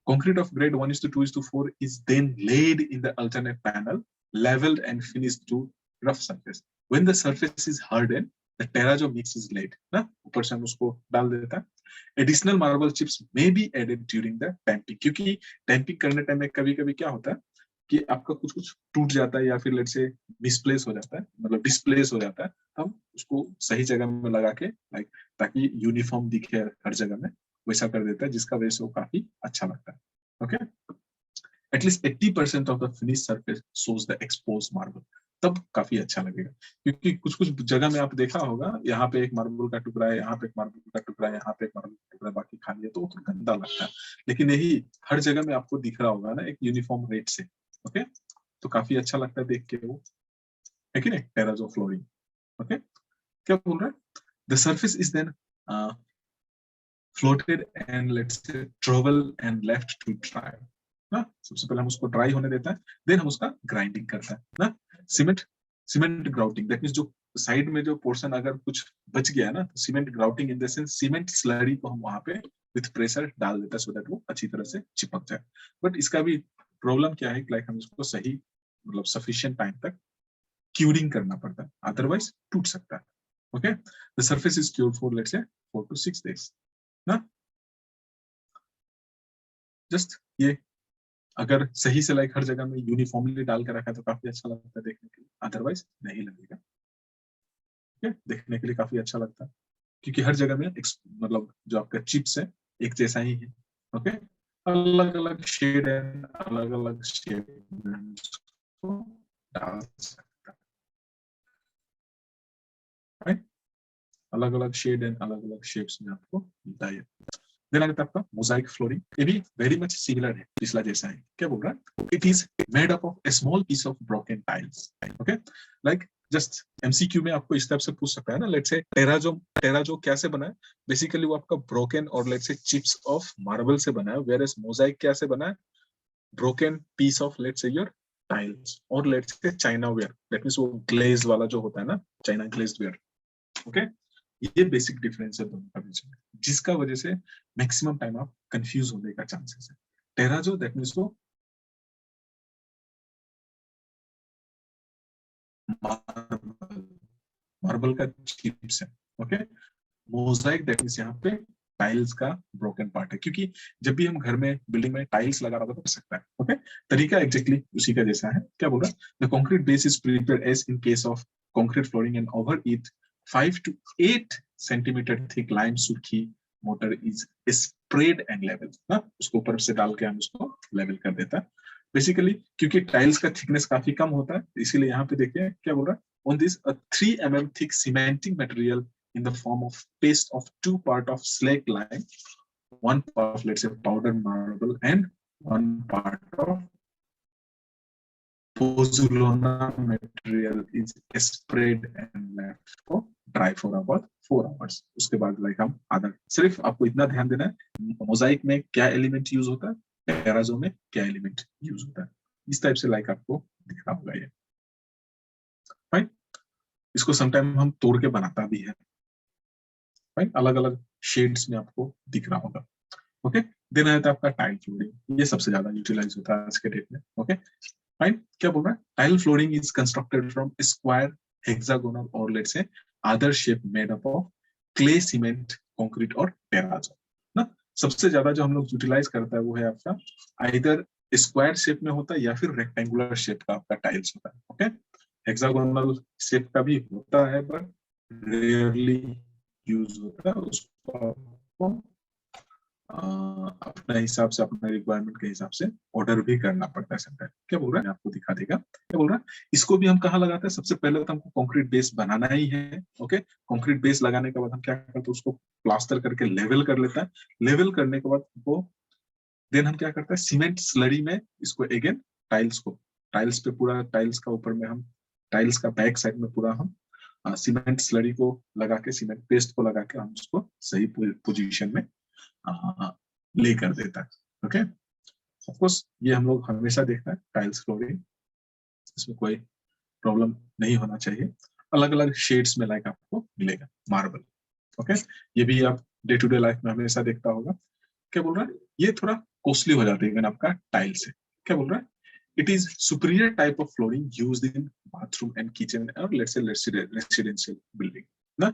concrete of grade 1:2:4 is then laid in the alternate panel, leveled and finished to rough surface. When the surface is hardened, the terrazzo mix is laid. ना, ऊपर से हम उसको डाल देता है। Additional marble chips may be added during the tamping, क्योंकि टैंपिंग करने टाइम में कभी-कभी क्या होता है कि आपका कुछ-कुछ टूट जाता है या फिर लेट्स से मिसप्लेस हो जाता है, मतलब डिस्प्लेस हो जाता है, हम उसको सही जगह में लगा के लाइक ताकि यूनिफॉर्म दिखे हर जगह में, वैसा कर देता है, जिसका वजह से वो काफी अच्छा लगता है। Okay, at least 80% of the finish surface shows the expose marble, तब काफी अच्छा लगेगा, क्योंकि कुछ कुछ जगह में आप देखा होगा यहाँ पे एक मार्बल का टुकड़ा है, यहाँ पे एक मार्बल का टुकड़ा है, यहाँ पे एक मार्बल का टुकड़ा, बाकी खाली है, तो गंदा लगता है। लेकिन यही हर जगह में आपको दिख रहा होगा ना एक यूनिफॉर्म रेट से। ओके, तो काफी अच्छा लगता है देख के वो, है कि नहीं, टेराजो फ्लोरिंग। ओके, क्या बोल रहा है, the surface is then floated and let's say travel and left to dry ना, सबसे पहले हम उसको ड्राई होने देता है, देन हम उसका ग्राइंडिंग करता है ना। सीमेंट ग्राउटिंग, दैट मींस जो साइड में जो पोर्शन अगर कुछ बच गया ना, तो cement grouting in the sense cement slurry को हम वहां पे विथ प्रेशर डाल देता है सो दैट वो अच्छी तरह से चिपक जाए। बट इसका भी प्रॉब्लम क्या है, लाइक हम इसको सही मतलब सफिशिएंट टाइम तक क्यूरिंग करना पड़ता है, अदरवाइज टूट सकता है। Okay, the surface is cured for let's say 4 to 6 days ना, जस्ट ये अगर सही से लाइक हर जगह में यूनिफॉर्मली डाल कर रखा है तो काफी अच्छा लगता है देखने के लिए, अदरवाइज नहीं लगेगा। ठीक है, देखने के लिए काफी अच्छा लगता है क्योंकि हर जगह में मतलब जो आपका चिप्स है एक जैसा ही है। ओके, अलग अलग शेड है, अलग अलग शेप डाल सकता है। अलग अलग शेड एंड अलग अलग शेप्स में आपको मिलता है। देन आता है आपका मोजाइक फ्लोरिंग, ये भी वेरी मच सिमिलर है, पिछला जैसा है। क्या बोल रहा है? It is made up of a small piece of broken tiles. Okay, like just MCQ में आपको इस टाइप से पूछ सकता है ना, लेट्स से टेराजो कैसे बना है? बेसिकली वो आपका ब्रोकन और लेट्स से चिप्स ऑफ मार्बल से बना है, वेयर एज मोजाइक कैसे बना है? Broken piece of let's say your tiles और let's say china ware, that means वो ग्लेज वाला जो होता है ना, चाइना ग्लेज्ड वेयर। ओके, ये बेसिक डिफरेंस है दोनों का बीच में, जिसका वजह से मैक्सिमम टाइम आप कंफ्यूज होने का चांसेस है। टेराजो दैट मींस वो मार्बल का चिप्स है। ओके, मोजाइक दैट मींस यहाँ पे टाइल्स का ब्रोकन पार्ट है, क्योंकि जब भी हम घर में बिल्डिंग में टाइल्स लगा रहा था तो कर सकता है। ओके, तरीका एग्जैक्टली उसी का जैसा है। क्या बोल रहा है? The concrete base is prepared as in case of concrete flooring and over it 5 to 8 centimetre thick lime सूखी mortar is spread and level ना, उसको ऊपर से डाल के हम उसको लेवल कर देता है बेसिकली, क्योंकि टाइल्स का थिकनेस काफी कम होता है, इसीलिए यहाँ पे देखिए क्या बोल रहा है? On this 3 mm thick cementing material in the form of paste of 2 part of slag lime, 1 part of let's say powdered marble and 1 part of pozzolana material is sprayed and left for dry for about 4 hours। उसके बाद लाइक हम आधा, सिर्फ आपको इतना ध्यान देना है मोजाइक में क्या एलिमेंट यूज होता है, टेराजो में क्या एलिमेंट यूज होता है। इस टाइप से लाइक आपको दिख रहा होगा ये, फाइन। इसको समटाइम हम तोड़ के बनाता भी है, फाइन, अलग अलग शेड्स में आपको दिख रहा होगा। ओके, देन आता है आपका टाइल फ्लोरिंग, ये सबसे ज्यादा यूटिलाइज होता है आज के डेट में। ओके, फाइन, क्या बोल रहा है? Tile flooring is constructed from square, hexagonal और let's say other shape made up of clay, cement, concrete और टेराजो ना। सबसे ज्यादा जो हम लोग यूटिलाइज करता है वो है आपका आइदर स्क्वायर शेप में होता है या फिर रेक्टेंगुलर शेप का आपका टाइल्स होता है। ओके, हेक्सागोनल शेप का भी होता है बट रेयरली यूज होता है, उसको अपने हिसाब से, अपने रिक्वायरमेंट के हिसाब से ऑर्डर भी करना पड़ता है समटाइम। क्या बोल रहा है? आपको दिखा देगा। क्या बोल रहा है? इसको भी हम कहाँ लगाते हैं? सबसे पहले तो हमको कंक्रीट बेस बनाना ही है। ओके, कंक्रीट बेस लगाने के बाद हम क्या करते हैं? उसको प्लास्टर करके लेवल कर लेता है। लेवल करने के बाद वो देन हम क्या करते हैं? सीमेंट स्लरी में इसको अगेन टाइल्स पे पूरा टाइल्स का ऊपर में हम टाइल्स का बैक साइड में पूरा हम सीमेंट स्लरी को लगा के, सीमेंट पेस्ट को लगा के हम उसको सही पोजीशन में ले कर देता है। ओके, ऑफकोर्स ये हम लोग हमेशा देखते हैं टाइल्स फ्लोरिंग, इसमें कोई प्रॉब्लम नहीं होना चाहिए। अलग अलग शेड्स में लाइक आपको मिलेगा मार्बल। ओके, ये भी आप डे टू डे लाइफ में हमेशा देखता होगा। क्या बोल रहा है? ये थोड़ा कॉस्टली हो जाता है आपका टाइल से। क्या बोल रहा है? It is superior type of flooring used in bathroom and kitchen और लेट्स से रेसिडेंशियल बिल्डिंग ना,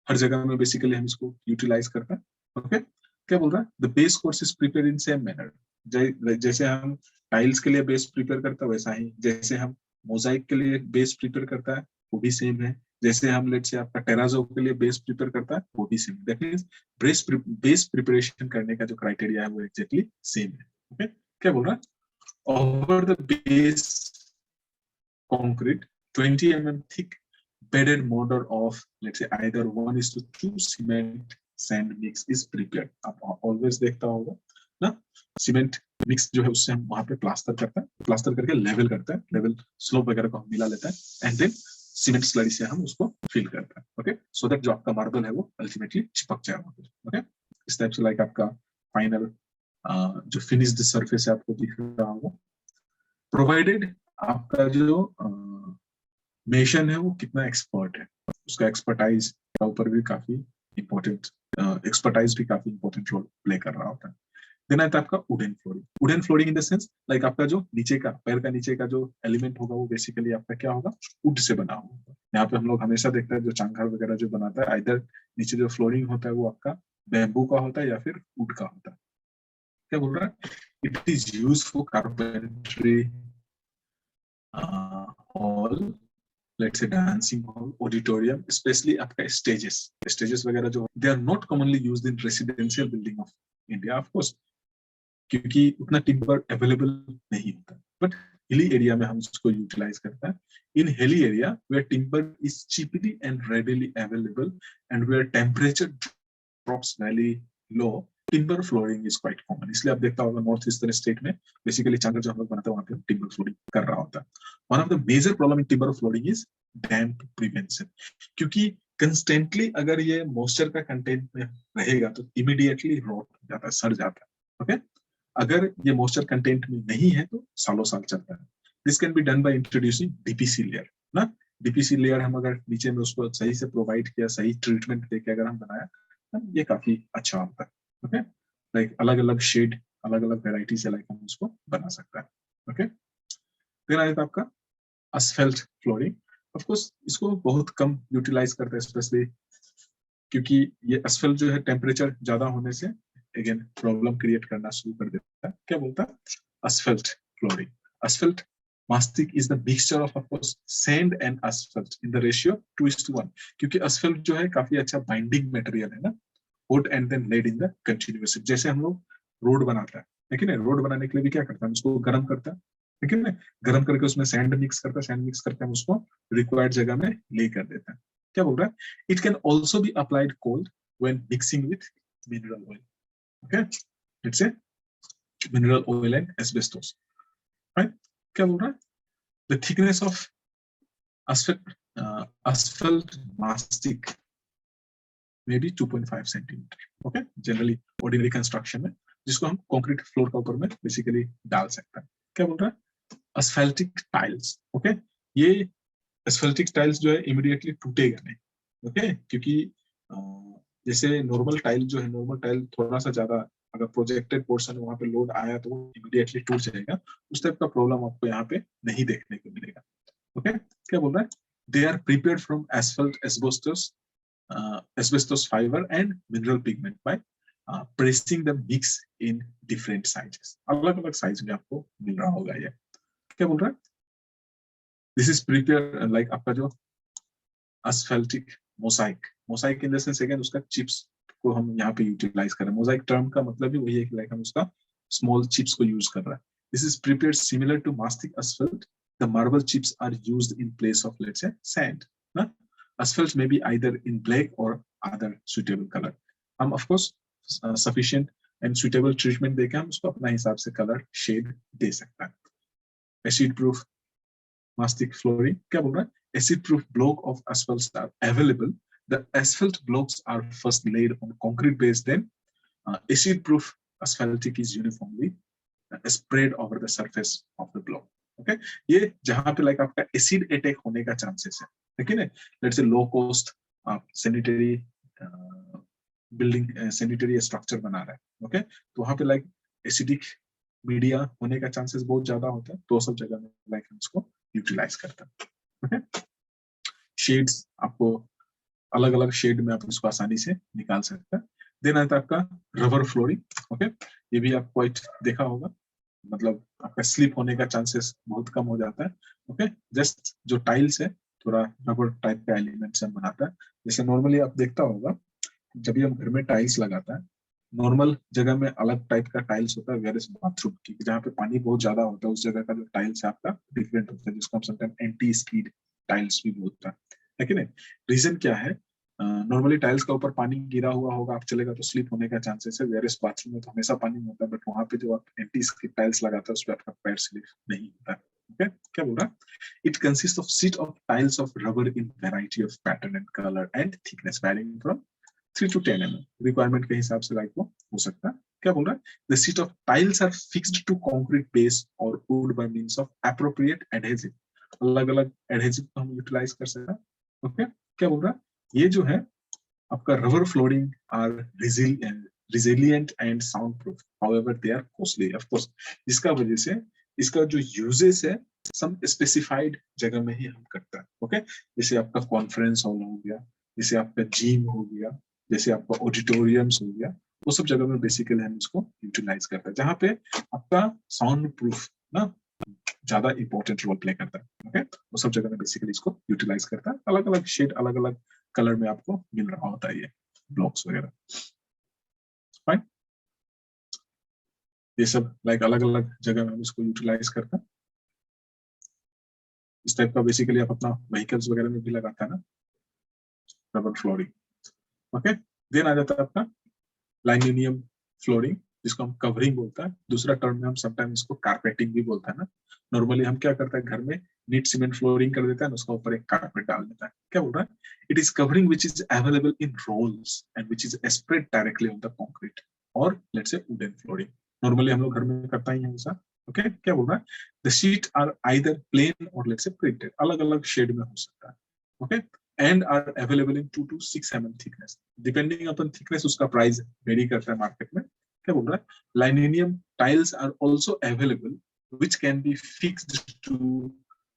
हर जगह में बेसिकली हम इसको यूटिलाइज करते हैं। ओके, क्या बोल रहा है? The base course is prepared in same manner, जैसे हम टाइल्स के लिए बेस प्रिपेयर करते हैं वैसा ही, जैसे हम मोजाइक के लिए बेस प्रिपेयर करता है वो भी सेम है, जैसे हम लेट से आपका टेराजो के लिए बेस प्रिपेयर करता है वो भी same. That means base preparation करने का जो क्राइटेरिया है वो एग्जैक्टली सेम है। ओके, क्या बोल रहा है? Over the base concrete 20 mm thick bedded mortar of let's say either 1:2 cement sand mix is prepared। आप ऑलवेज देखता होगा ना, सीमेंट मिक्स जो है उससे हम वहां पे प्लास्टर करते हैं, प्लास्टर करके लेवल करते हैं, लेवल स्लोप वगैरह को हम मिला लेते हैं एंड देन सीमेंट स्लरी से हम उसको फिल करते हैं। ओके, सो दैट जो आपका मार्बल है वो अल्टीमेटली चिपक जाएगा। ओके, इस टाइप से लाइक आपका फाइनल जो फिनिश्ड सरफेस है आपको दिख रहा होगा, प्रोवाइडेड आपका जो मेशन है वो कितना एक्सपर्ट है, उसका एक्सपर्टाइज का ऊपर भी काफी इंपॉर्टेंट, एक्सपर्टाइज भी काफी इंपॉर्टेंट रोल प्ले कर रहा होता है। देन आता है आपका wooden flooring. Wooden flooring in the sense like आपका जो नीचे का पैर का नीचे का जो एलिमेंट होगा वो बेसिकली आपका क्या होगा? वुड से बना होगा। यहाँ पे हम लोग हमेशा देखते हैं जो चांगघर वगैरह जो बनाता है, आइदर नीचे जो फ्लोरिंग होता है वो आपका बैम्बू का होता है या फिर वुड का होता है। क्या बोल रहा है? It is use for carpentry hall, let's say dancing hall, auditorium, especially आपका stages वगैरह जो they are not commonly used in residential building of India, of course, क्योंकि उतना टिम्बर अवेलेबल नहीं होता, बट हिली एरिया में हम इसको यूटिलाइज करते हैं. In hilly area where timber is cheaply and readily available and where temperature drops very low, timber flooring is quite common. इसलिए आप देखता होगा नॉर्थ ईस्टर्न स्टेट में बेसिकली चांगर जो हम लोग बनाते हैं वहां पे टिम्बर फ्लोरिंग कर रहा होता है. One of the major problem in timber flooring is damp prevention. क्योंकि कंस्टेंटली अगर ये मॉइस्चर का कंटेंट में रहेगा तो इमीडिएटली रॉट हो जाता है, सड़ जाता है. ओके, अगर ये मॉइस्चर कंटेंट में नहीं है तो सालों साल चलता है. This can be done by introducing DPC layer ना. डीपीसी लेयर हम अगर नीचे में उसको सही से प्रोवाइड किया, सही ट्रीटमेंट देके अगर हम बनाया, ये काफी अच्छा होता है. ओके, लाइक अलग अलग शेड, अलग अलग वेराइटी से लाइक हम उसको बना सकते हैं. ओके, फिर आया था आपका asphalt फ्लोरिंग. ऑफ कोर्स इसको बहुत कम यूटिलाइज करते हैं, स्पेशली क्योंकि ये asphalt जो है टेम्परेचर ज्यादा होने से अगेन प्रॉब्लम क्रिएट करना शुरू कर देता है. क्या बोलता है asphalt flooring? asphalt mastic is the mixture of course sand and asphalt in the ratio 2:1. क्योंकि asphalt जो है काफी अच्छा बाइंडिंग मटेरियल है ना. wood and then laid in the continuous. जैसे हम लोग रोड बनाते हैं, लेकिन रोड बनाने के लिए भी क्या करता है, उसको गर्म करता है, लेकिन गर्म करके उसमें सैंड मिक्स करता है, सैंड मिक्स करके हम उसको रिक्वायर्ड जगह में ले कर देते हैं. क्या बोल रहा है? It can also be applied cold when mixing with mineral oil. Okay, it's a mineral oil and asbestos. Right? क्या बोल रहा है? The thickness of asphalt mastic may be 2.5 centimetre. Okay, generally ordinary construction में, जिसको हम कंक्रीट फ्लोर का ऊपर में बेसिकली डाल सकते हैं. क्या बोल रहा है? एस्फेल्टिक टाइल्स. ओके, ये एस्फेल्टिक टाइल्स जो है इमीडिएटली टूटेगा नहीं. ओके, क्योंकि जैसे नॉर्मल टाइल जो है, नॉर्मल टाइल थोड़ा सा ज्यादा अगर प्रोजेक्टेड पोर्शन वहां पे लोड आया तो वो इमीडिएटली टूट जाएगा. उस टाइप का प्रॉब्लम आपको यहाँ पे नहीं देखने को मिलेगा. ओके, क्या बोल रहा है? They are prepared from asphalt, asbestos, asbestos fiber and mineral pigment by pressing the mix in different sizes. अलग अलग साइज में आपको मिल रहा होगा ये. क्या बोल रहा है? This is prepared like आपका जो asphaltic mosaic, mosaic in the sense again उसका chips को हम यहाँ पे यूटिलाइज कर रहे हैं. मोजाइक टर्म का मतलब ही वही है कि लाइक हम उसका स्मॉल चिप्स को यूज कर रहे हैं. This is prepared similar to mastic asphalt. The marble chips are used in place of let's say sand. ना? Asphalt may be either in black or other suitable color. हम of course sufficient and suitable treatment देके हम उसको अपना हिसाब से color shade दे सकते हैं. Acid proof mastic flooring. क्या बोल रहा है? Acid proof block of asphalt are available. The asphalt blocks are first laid on concrete base, then acid proof asphaltic is uniformly spread over the surface of the block. Okay, ये जहां पे लाइक आपका एसिड अटैक होने का चांसेस है, लेकिन लेट्स से लो कॉस्ट आप सैनिटरी बिल्डिंग, सैनिटरी स्ट्रक्चर बना रहा है. ओके, तो वहां पे लाइक एसिडिक मीडिया होने का चांसेस बहुत ज्यादा होता है. तो सब जगह में लाइक हम इसको यूटिलाइज करते हैं. ओके, शेड्स आपको अलग अलग शेड में आप इसको आसानी से निकाल सकते हैं. देन आता है आपका रबर फ्लोरिंग. ओके, ये भी आप क्वाइट देखा होगा, मतलब आपका स्लिप होने का चांसेस बहुत कम हो जाता है. ओके, जस्ट जो टाइल्स है थोड़ा रबर टाइप का एलिमेंट से बनाता है. जैसे नॉर्मली आप देखता होगा जब भी हम घर में टाइल्स लगाता है, नॉर्मल जगह में अलग टाइप का टाइल्स होता है, वेयर बाथरूम की जहाँ पे पानी बहुत ज्यादा होता है उस जगह का जो टाइल्स है आपका डिफरेंट होता है, जिसको हम समटाइम एंटी स्कीड टाइल्स भी बोलते हैं. लेकिन रीजन क्या है? नॉर्मली टाइल्स का ऊपर पानी गिरा हुआ होगा, आप चलेगा तो स्लिप होने का चांसेस है. वेरियस बाथरूम में तो हमेशा पानी होता है, बट वहां पे जो आप एंटी स्किड टाइल्स लगाते हैं उस पर आपका पैर स्लिप नहीं होता है. ओके, क्या बोल रहा है? It consist of sheet of tiles of rubber in variety of pattern and colour and thickness varying from 3 to 10 mm. Requirement के हिसाब से लाइक वो हो सकता है. क्या बोल रहा है? The sheet of tiles are fixed to concrete base और wood by means of appropriate adhesive. अलग अलग एडहेसिव को हम यूटिलाइज कर सकते हैं. ओके, क्या बोल रहा है? ये जो है आपका rubber flooring are resilient and soundproof. However, they are costly. Of course, इसका वजह से इसका जो यूजेस है सम स्पेसिफाइड जगह में ही हम करते हैं. ओके, जैसे आपका कॉन्फ्रेंस हॉल हो गया, जैसे आपका जिम हो गया, जैसे आपका ऑडिटोरियम्स हो गया, वो सब जगह में बेसिकली हम इसको यूटिलाइज करते हैं, जहाँ पे आपका साउंड प्रूफ ना ज्यादा इंपॉर्टेंट रोल प्ले करता है. ओके, वो सब जगह में बेसिकली इसको यूटिलाइज करता है. अलग अलग शेड, अलग अलग कलर में आपको मिल रहा होता है ये ब्लॉक्स वगैरह. फाइन, ये सब लाइक अलग अलग जगह में हम इसको यूटिलाइज करते हैं. इस टाइप का बेसिकली आप अपना व्हीकल्स वगैरह में भी लगाता है ना रबर फ्लोरिंग। ओके, देन आ जाता है आपका लाइनियम फ्लोरिंग, जिसको हम कवरिंग बोलता है, दूसरा टर्म में हम समटाइम इसको कारपेटिंग भी बोलता है ना। नॉर्मली हम क्या करते हैं, घर में नीट सीमेंट फ्लोरिंग कर देता है, उसका ऊपर एक कारपेट डाल देता है। क्या बोल रहा है, it is covering which is available in rolls and which is spread directly on the concrete और let's say wooden flooring. Normally हम लोग घर में करता ही है ऐसा। ओके, क्या बोल रहा है, the sheet are either plain और लेट्स से प्रिंटेड, अलग अलग शेड में हो सकता है। Okay, and are available in 2 to 6 mm thickness, depending upon thickness उसका प्राइस वेरी करता है मार्केट में। क्या बोल रहा है, linoleum tiles are also available which can be fixed to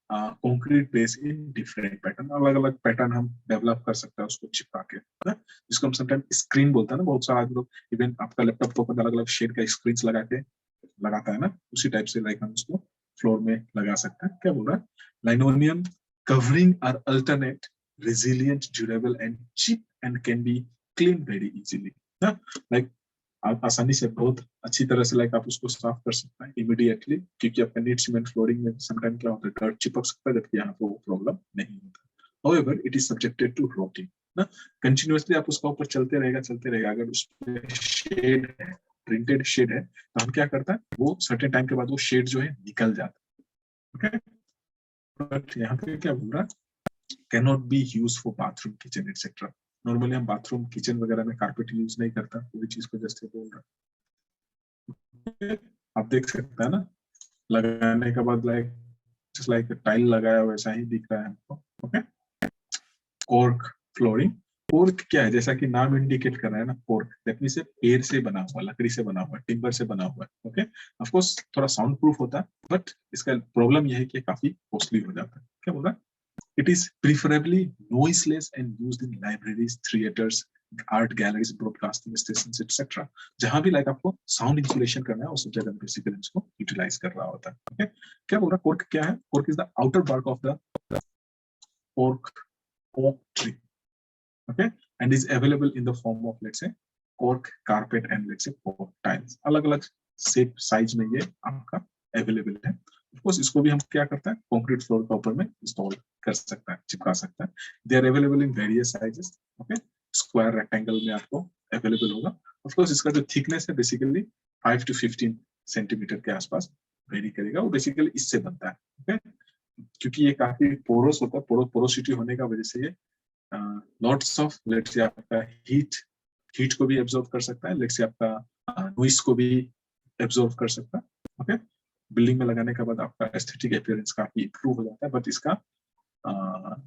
concrete base in different pattern, अलग अलग पैटर्न हम डेवलप कर सकते हैं उसको चिपका के, है? जिसको हम समटाइम स्क्रीन बोलते हैं ना, बहुत सारे लोग इवन आपका लैपटॉप के ऊपर अलग अलग शेड का स्क्रीन लगा के लगाता है ना, उसी टाइप से लाइक हम उसको फ्लोर में लगा सकते हैं। क्या बोल रहा है, linoleum covering are alternate resilient, durable and cheap and can be cleaned very easily. ना लाइक आप आसानी से बहुत अच्छी तरह से लाइक आप उसको साफ कर सकते हैं इमीडिएटली, क्योंकि आपका नीट सीमेंट फ्लोरिंग में समटाइम क्या होता है, डर्ट चिपक सकता है, जबकि यहाँ पे वो प्रॉब्लम नहीं होता। However, it is subjected to rotting. ना कंटिन्यूअसली आप उसका ऊपर चलते रहेगा। अगर उसमें शेड है, प्रिंटेड शेड है, तो हम क्या करता है, वो सर्टेन टाइम के बाद वो शेड जो है निकल जाता है। ओके, बट यहाँ पे क्या बोल रहा है, cannot be used for bathroom, kitchen, etc. Normally हम बाथरूम किचन वगैरह में कारपेट यूज नहीं करता, पूरी चीज को जस्ट बोल रहा। आप देख सकते हैं ना, लगाने के बाद लाइक जस्ट लाइक टाइल लगाया वैसा ही दिख रहा है हमको। Okay, cork flooring. कॉर्क क्या है, जैसा कि नाम इंडिकेट कर रहा है ना, कॉर्क दैट मींस पेड़ से बना हुआ, लकड़ी से बना हुआ, टिम्बर से बना हुआ है। ओके, ऑफ कोर्स थोड़ा साउंड प्रूफ होता है, बट इसका प्रॉब्लम यह है कि काफी कॉस्टली हो जाता है। क्या बोल रहा है, it is preferably noiseless and used in libraries, theaters, art galleries, broadcasting stations, etc. जहां भी लाइक आपको साउंड इंसुलेशन करना है, उस जगह बेसिकली इसको यूटिलाइज कर रहा होता है। ओके, क्या बोल रहा है, कॉर्क क्या है, cork is the outer bark of the cork oak tree. Okay, and is available in the form of let's say cork carpet and let's say cork tiles, अलग अलग शेप साइज में ये आपका अवेलेबल है। ऑफ कोर्स इसको भी हम क्या करते हैं, कंक्रीट फ्लोर के ऊपर में इंस्टॉल कर सकता है, चिपका सकता है। They are available in various sizes. Okay, square rectangle में आपको अवेलेबल होगा। ऑफ कोर्स इसका जो थिकनेस है बेसिकली 5 to 15 सेंटीमीटर के आसपास वेरी करेगा, वो बेसिकली इससे बनता है। ओके, क्योंकि ये काफी पोरस होता है, पोरोसिटी होने का वजह से ये लॉट्स ऑफ लेट्स से आपका हीट को भी एब्जॉर्ब कर सकता है, लेट्स से आपका नॉइस को भी एब्जॉर्ब कर सकता है। ओके, बिल्डिंग में लगाने के बाद आपका एस्थेटिक अपीयरेंस काफी इंप्रूव हो जाता है, बट इसका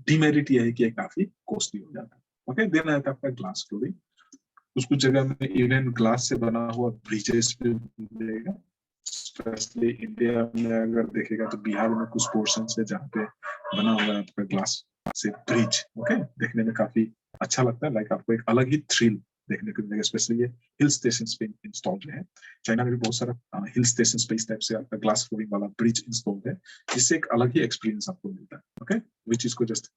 डिमेरिट ये है कि काफी कॉस्टली हो जाता है। ओके, देन आता है आपका ग्लास फ्लोरिंग। कुछ जगह में इवन ग्लास से बना हुआ ब्रिजेस भी मिलेगा, स्पेशली इंडिया में अगर देखेगा तो बिहार में कुछ पोर्शन है जहाँ पे बना हुआ है आपका ग्लास से ब्रिज। ओके, देखने में काफी अच्छा लगता है, लाइक आपको एक अलग ही थ्रिल देखने को मिलेगा, स्पेशली ये हिल स्टेशन पे इंस्टॉल्ड है। चाइना में भी बहुत सारा हिल स्टेशन पे इस टाइप से आपका ग्लास फ्लोरिंग वाला ब्रिज इंस्टॉल्ड है, जिससे एक अलग ही एक्सपीरियंस आपको मिलता है। ओके, विच चीज को जस्ट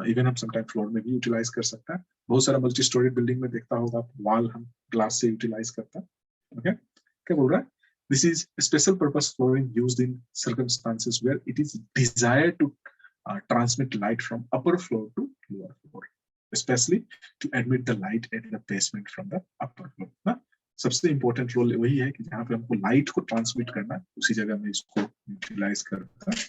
इवन हम समटाइम फ्लोर में भी यूटिलाइज कर सकते हैं। बहुत सारा मल्टी स्टोरी बिल्डिंग में देखता होगा आप, वॉल हम ग्लास से यूटिलाइज करता है। ओके, क्या बोल रहा है, this is a special purpose flooring used in circumstances where it is desired to transmit light from upper floor to lower floor, especially to admit the light at the basement from the upper floor. ना सबसे इम्पोर्टेंट रोल वही है कि जहाँ पे हमको लाइट को ट्रांसमिट करना है, उसी जगह में इसको यूटिलाइज करता है।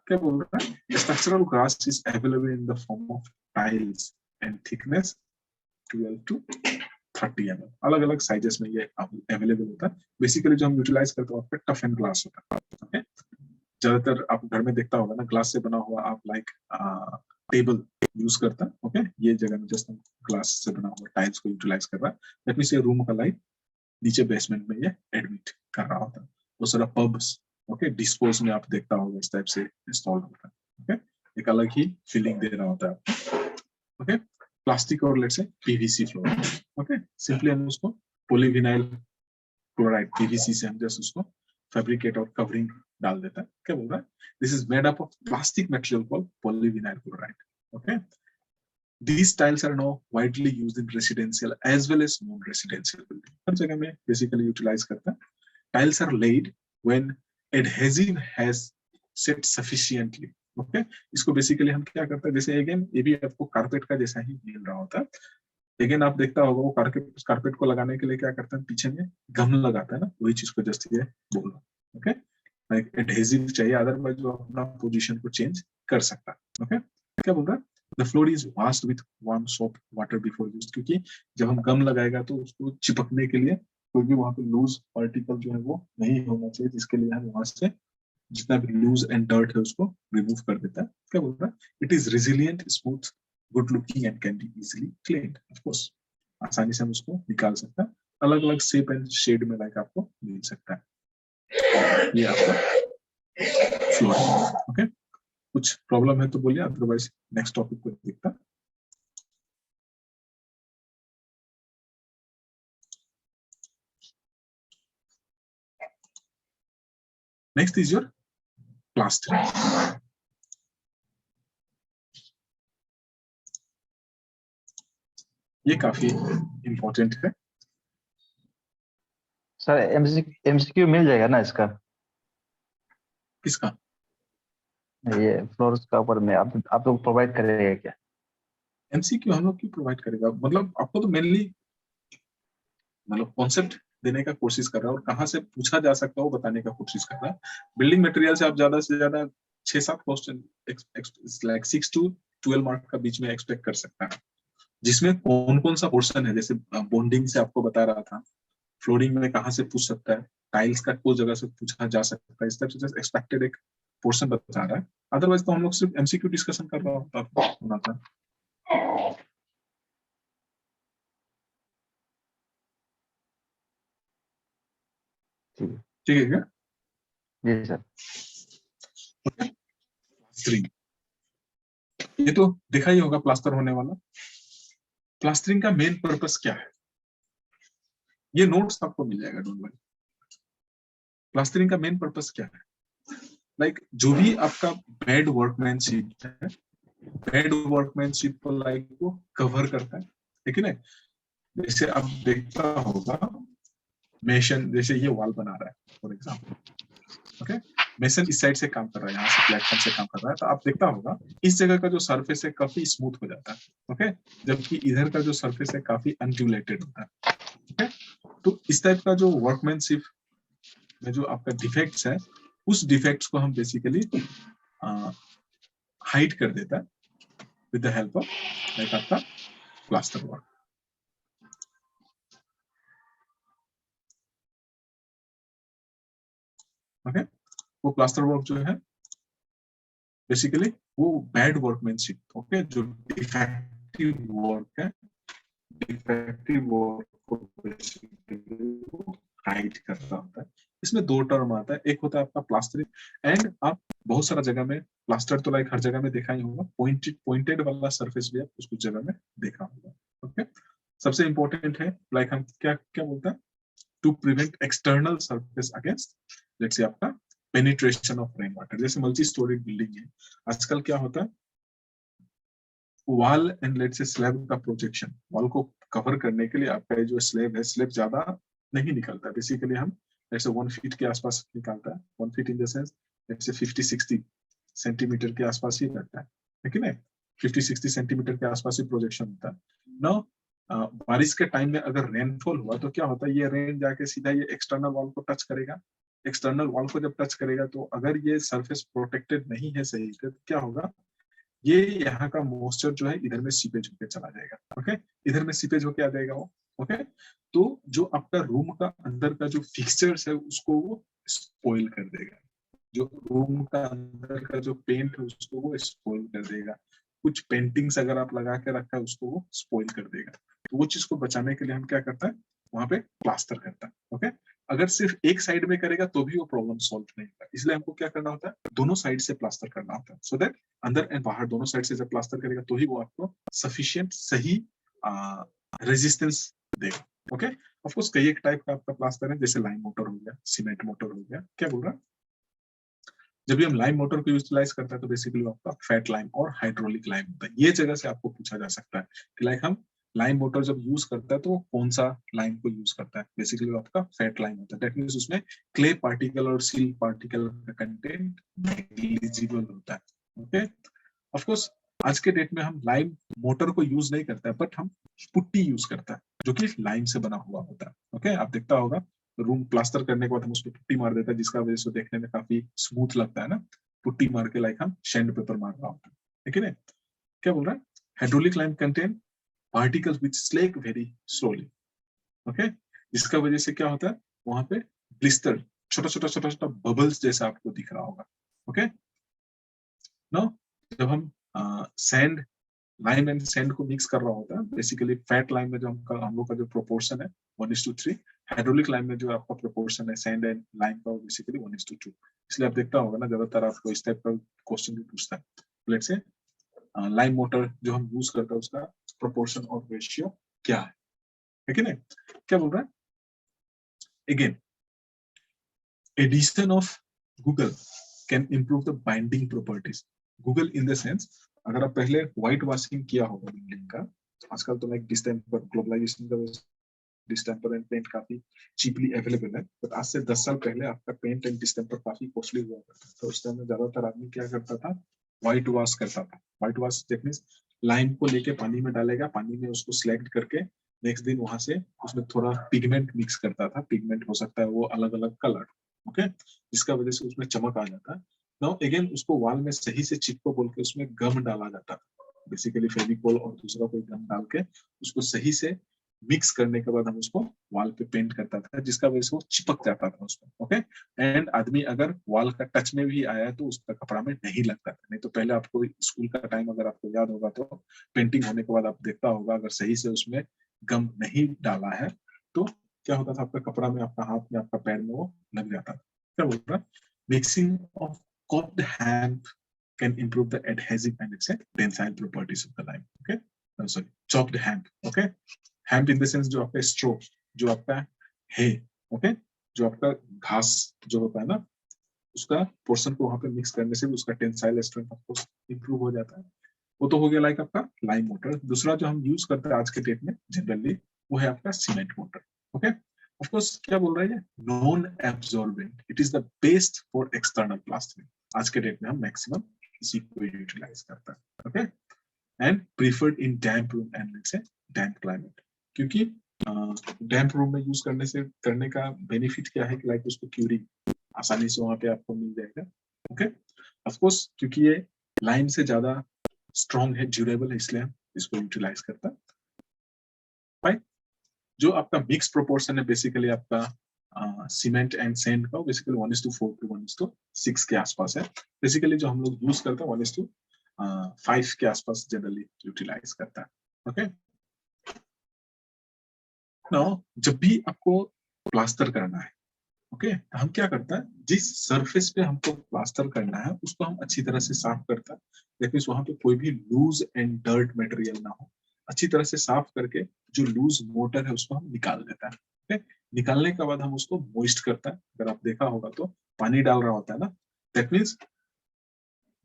क्या बोल रहा है, structural glass is available in the form of tiles and thickness 12 to 30 mm, अलग अलग साइजेस में ये अवेलेबल होता है। बेसिकली जो हम यूटिलाइज करते हैं आपका टफ एंड ग्लास होता है। ओके, ज्यादातर आप घर में देखता होगा ना, ग्लास से बना हुआ आप लाइक टेबल यूज करता है। ओके, ये जगह में जस्ट ग्लास से बना हुआ टाइल्स को यूटिलाइज कर रहा है, दैट मींस ये रूम का लाइट नीचे बेसमेंट में ये एडमिट कर रहा होता है। वो सारा पब्स ओके डिस्पोज में आप देखता होगा इस टाइप से इंस्टॉल होता है। ओके, एक अलग ही फीलिंग दे रहा होता है। ओके, प्लास्टिक और लेट्स से पीवीसी फ्लोर। ओके, सिंपली हम उसको पॉलीविनाइल क्लोराइड पीवीसी से हम जस्ट उसको फैब्रिकेट और कवरिंग डाल देता है। क्या बोल रहा है, this is made up of plastic material called polyvinyl chloride. Okay, these tiles are now widely used in residential as well as non-residential building, हर जगह में बेसिकली यूटिलाइज करता है। Tiles are laid when adhesive has set sufficiently, okay, इसको बेसिकली हम क्या करते हैं, जैसे अगेन ये भी आपको कारपेट का जैसा ही मिल रहा होता है। लेकिन आप देखता होगा वो कारपेट को लगाने के लिए क्या करते हैं, पीछे में गम लगाता है ना, वही चीज को जस्ट ये बोल रहा हूँ। ओके, लाइक एडहेसिव चाहिए, अदरवाइज वो अपना पोजीशन को चेंज कर सकता है। ओके, क्या बोल रहा है, the floor is washed with warm soap water before use, क्योंकि जब हम गम लगाएगा तो उसको चिपकने के लिए कोई भी वहां पे लूज पार्टिकल जो है वो नहीं होना चाहिए, जिसके लिए हम वहां से जितना भी लूज एंड डर्ट है उसको रिमूव कर देता है। क्या बोल रहा है, it is resilient, smooth, good looking and can be easily cleaned. Of course आसानी से हम उसको निकाल सकते हैं, अलग अलग शेप एंड शेड में लाइक आपको मिल सकता है। ये आपका फ्लोर। ओके, कुछ प्रॉब्लम है तो बोलिए, अदरवाइज नेक्स्ट टॉपिक को देखता। Next is your plastering. ये काफी इंपॉर्टेंट है। सर एमसीक्यू मिल जाएगा ना इसका, किसका? ये फ्लोर्स का ऊपर में आप लोग प्रोवाइड करेंगे क्या? एमसीक्यू हम लोग क्यों प्रोवाइड करेगा, मतलब आपको तो मेनली मतलब कॉन्सेप्ट देने का कोशिश कर रहा है और कहाँ से पूछा जा सकता है वो बताने का कोशिश कर रहा है। बिल्डिंग मटेरियल से आप ज्यादा से ज्यादा 6-7 क्वेश्चन लाइक 6 to 12 मार्क का बीच में एक्सपेक्ट कर सकता है, जिसमें कौन कौन सा पोर्शन है, जैसे बॉन्डिंग से आपको बता रहा था, फ्लोरिंग में कहाँ से पूछ सकता है, टाइल्स का कोई जगह से पूछा जा सकता है, इस टाइप से एक्सपेक्टेड एक पोर्शन बता रहा है। अदरवाइज तो हम लोग सिर्फ एमसीक्यू डिस्कशन कर रहा होना था। ठीक है क्या? जी सर। प्लास्टरिंग, ये तो देखा ही होगा प्लास्टर होने वाला। प्लास्टरिंग का मेन पर्पस क्या है, ये नोट्स आपको मिल जाएगा, डोंट वरी। प्लास्टरिंग का मेन पर्पस क्या है, लाइक जो भी आपका बैड वर्कमैनशिप है, बैड वर्कमैनशिप को लाइक वो कवर करता है कि नहीं। जैसे आप देखता होगा मेसन, जैसे ये वॉल बना रहा है फॉर एग्जाम्पल, ओके, मेसन इस साइड से काम कर रहा है, यहाँ से प्लेटफॉर्म से काम कर रहा है, तो आप देखता होगा इस जगह का जो सरफेस है काफी स्मूथ हो जाता है, ओके, जबकि इधर का जो सरफेस है काफी अनड्यूलेटेड होता है। ओके, तो इस टाइप का जो वर्कमैनशिप में जो आपका डिफेक्ट्स है, उस डिफेक्ट्स को हम बेसिकली हाइड कर देता है with the help of like आपका प्लास्टर वर्क। ओके, वो प्लास्टर वर्क जो है बेसिकली वो बैड वर्कमैनशिप, ओके, जो डिफेक्टिव वर्क है, डिफेक्टिव वर्क को बेसिकली हाइड करता होता है। इसमें दो टर्म आता है, एक होता है आपका प्लास्टरिंग एंड आप बहुत सारा जगह में प्लास्टर तो लाइक हर जगह में देखा ही होगा, पॉइंटेड वाला सरफेस भी आप कुछ जगह में देखा होगा। ओके, सबसे इंपॉर्टेंट है लाइक हम क्या क्या बोलते हैं, to prevent external surface against let's say आपका पेनिट्रेशन ऑफ रेन वाटर। जैसे मल्टी स्टोरी बिल्डिंग है, आजकल क्या होता है, wall and let's say slab का प्रोटेक्शन, वॉल को कवर करने के लिए आपका जो स्लैब है, स्लैब ज्यादा नहीं निकलता, बेसिकली हम जैसे 1 फीट के आसपास निकालता है, 1 फीट इन द सेंस जैसे 50-60 सेंटीमीटर के आसपास ही रहता है, लेकिन 50-60 सेंटीमीटर के आसपास ही प्रोजेक्शन होता है ना। बारिश के टाइम में अगर रेनफॉल हुआ तो क्या होता है, ये रेन जाके सीधा ये एक्सटर्नल वॉल को टच करेगा, एक्सटर्नल वॉल को जब टच करेगा तो अगर ये सरफेस प्रोटेक्टेड नहीं है सही से, तो क्या होगा, ये यहाँ का मॉइस्चर जो है इधर में सीपेज होकर चला जाएगा। ओके, इधर में सीपेज होके आ जाएगा वो। ओके, तो जो आपका रूम का अंदर का जो फिक्सचर्स है उसको वो स्पॉइल कर देगा, जो रूम का अंदर का जो पेंट है उसको वो स्पॉइल कर देगा, कुछ पेंटिंग्स अगर आप लगा के रखा है उसको वो स्पॉइल कर देगा। तो वो चीज को बचाने के लिए हम क्या करता है, वहां पे प्लास्टर करता है। ओके, अगर सिर्फ एक साइड में करेगा तो भी वो प्रॉब्लम सॉल्व नहीं होगा, इसलिए हमको क्या करना होता है, दोनों साइड से प्लास्टर करना होता है, सो दैट अंदर एंड बाहर दोनों साइड से जब प्लास्टर करेगा तो ही वो आपको सफिशिएंट सही रेजिस्टेंस देगा। ओके, ऑफ कोर्स कई एक टाइप का आपका प्लास्टर है, जैसे लाइम मोटर हो गया, सीमेंट मोटर हो गया, क्या बोल रहा है, जब भी हम लाइम मोटर को यूटिलाइज करता है तो बेसिकली आपका फैट लाइम और हाइड्रोलिक लाइम होता है। ये जगह से आपको पूछा जा सकता है कि लाइक हम लाइम मोटर जब यूज करता है तो वो कौन सा लाइम को यूज करता है, बेसिकली आपका फैट लाइम होता है, दैट मींस उसमें क्ले पार्टिकल और सील पार्टिकल का कंटेंट नेग्लिजिबल होता है। ओके, ऑफ कोर्स आज के डेट में हम लाइम मोटर को यूज नहीं करते हैं, बट हम पुट्टी यूज करते हैं जो कि लाइम से बना हुआ होता है। ओके, आप देखता होगा रूम प्लास्टर करने के बाद हम उस पर पुट्टी मार देते हैं, जिसका वजह से देखने में काफी स्मूथ लगता है ना, पुट्टी मार के लाइक हम सैंड पेपर मार रहा होता है, ठीक है ना। क्या बोल रहा है, hydraulic lime contain particles which slake very slowly. Okay, जिसका वजह से क्या होता है, वहां पे ब्लिस्टर, छोटा छोटा छोटा छोटा बबल्स जैसा आपको दिख रहा होगा। ओके, नो, जब हम सैंड, लाइम एंड सैंड को मिक्स कर रहा होता है, बेसिकली फैट लाइम में जो हम लोग का जो प्रोपोर्शन है 1:3, हाइड्रोलिक लाइम में जो आपका प्रोपोर्शन है सैंड एंड लाइम का, बेसिकली 1:2। इसलिए आप देखता होगा ना, ज्यादातर आपको इस टाइप का क्वेश्चन भी पूछता है। लेट्स से लाइम मोटर जो हम यूज करते हैं उसका प्रोपोर्शन और रेशियो क्या है कि नहीं। क्या बोल रहा है, again addition of guggul can improve the binding properties. Guggul in the sense, अगर आप पहले व्हाइट वॉशिंग किया होगा बिल्डिंग का, आजकल तो लाइक डिस्टेंपर, ग्लोबलाइजेशन का डिस्टेंपर एंड पेंट काफी चीपली अवेलेबल है, बट आज से 10 साल पहले आपका पेंट एंड डिस्टेंपर काफी कॉस्टली हुआ करता था। तो उस टाइम में ज्यादातर आदमी क्या करता था, व्हाइट वॉश करता था। व्हाइट वॉश टेक्निक, लाइम को लेके पानी में डालेगा, पानी में उसको सिलेक्ट करके नेक्स्ट दिन वहां से उसमें थोड़ा पिगमेंट मिक्स करता था। पिगमेंट हो सकता है वो अलग अलग कलर, ओके, जिसका वजह से उसमें चमक आ जाता है। नाउ अगेन उसको वॉल में सही से चिपको बोल के उसमें गम डाला जाता था, बेसिकली फेविकोल और दूसरा कोई गम डाल के उसको सही से मिक्स करने के बाद हम उसको वॉल पे पेंट करता था, जिसका वजह से वो चिपक जाता था उसको। ओके, एंड आदमी अगर वॉल का टच में भी आया है तो उसका कपड़ा में नहीं लगता था। नहीं तो पहले आपको स्कूल का टाइम अगर आपको याद होगा तो पेंटिंग होने के बाद आप देखता होगा, अगर सही से उसमें गम नहीं डाला है तो क्या होता था, आपका कपड़ा में, आपका हाथ में, आपका पैर में वो लग जाता था। क्या बोल रहा है, mixing of copped hemp can improve the adhesive and its tensile properties of the lime. Okay, sorry, chopped hemp. Okay, hemp in the sense जो आपका straw, जो आपका है, okay, जो आपका घास जो होता है ना, उसका पोर्शन को वहां पे मिक्स करने से भी उसका टेंसाइल स्ट्रेंथ आपको इंप्रूव हो जाता है। वो तो हो गया लाइक आपका लाइम मोटर। दूसरा जो हम यूज करते हैं आज के डेट में जनरली, वो है आपका cement motor. Okay, of course क्या बोल रहा है, non absorbent, it is the best for external plastering. आज के डेट में हम मैक्सिमम इसी को यूटिलाइज करता है। Okay, and preferred in damp room and let's से डैम्प क्लाइमेट, क्योंकि डैम्प रूम में यूज करने का बेनिफिट क्या है कि लाइक उसको क्यूरिंग आसानी से वहां पे आपको मिल जाएगा। ओके, ऑफ कोर्स क्योंकि ये लाइम से ज्यादा स्ट्रॉन्ग है, ड्यूरेबल है, इसलिए हम इसको यूटिलाइज करता है। राइट, जो आपका मिक्स प्रोपोर्शन है बेसिकली आपका सीमेंट एंड सैंड का, बेसिकली 1:4 to 1:6 के आसपास है। बेसिकली जो हम लोग यूज करते हैं 1:5 के आसपास जनरली यूटिलाइज करता है। ओके, नाउ जब भी आपको प्लास्टर करना है, ओके, हम क्या करता है, जिस सरफेस पे हमको प्लास्टर करना है उसको हम अच्छी तरह से साफ करता है, लेकिन वहां पे कोई भी लूज एंड डर्ट मटेरियल ना हो। अच्छी तरह से साफ करके जो लूज मोटर है उसको हम निकाल देता है। ओके, निकालने के बाद हम उसको मॉइस्ट करता है। अगर आप देखा होगा तो पानी डाल रहा होता है ना, दैट मीन्स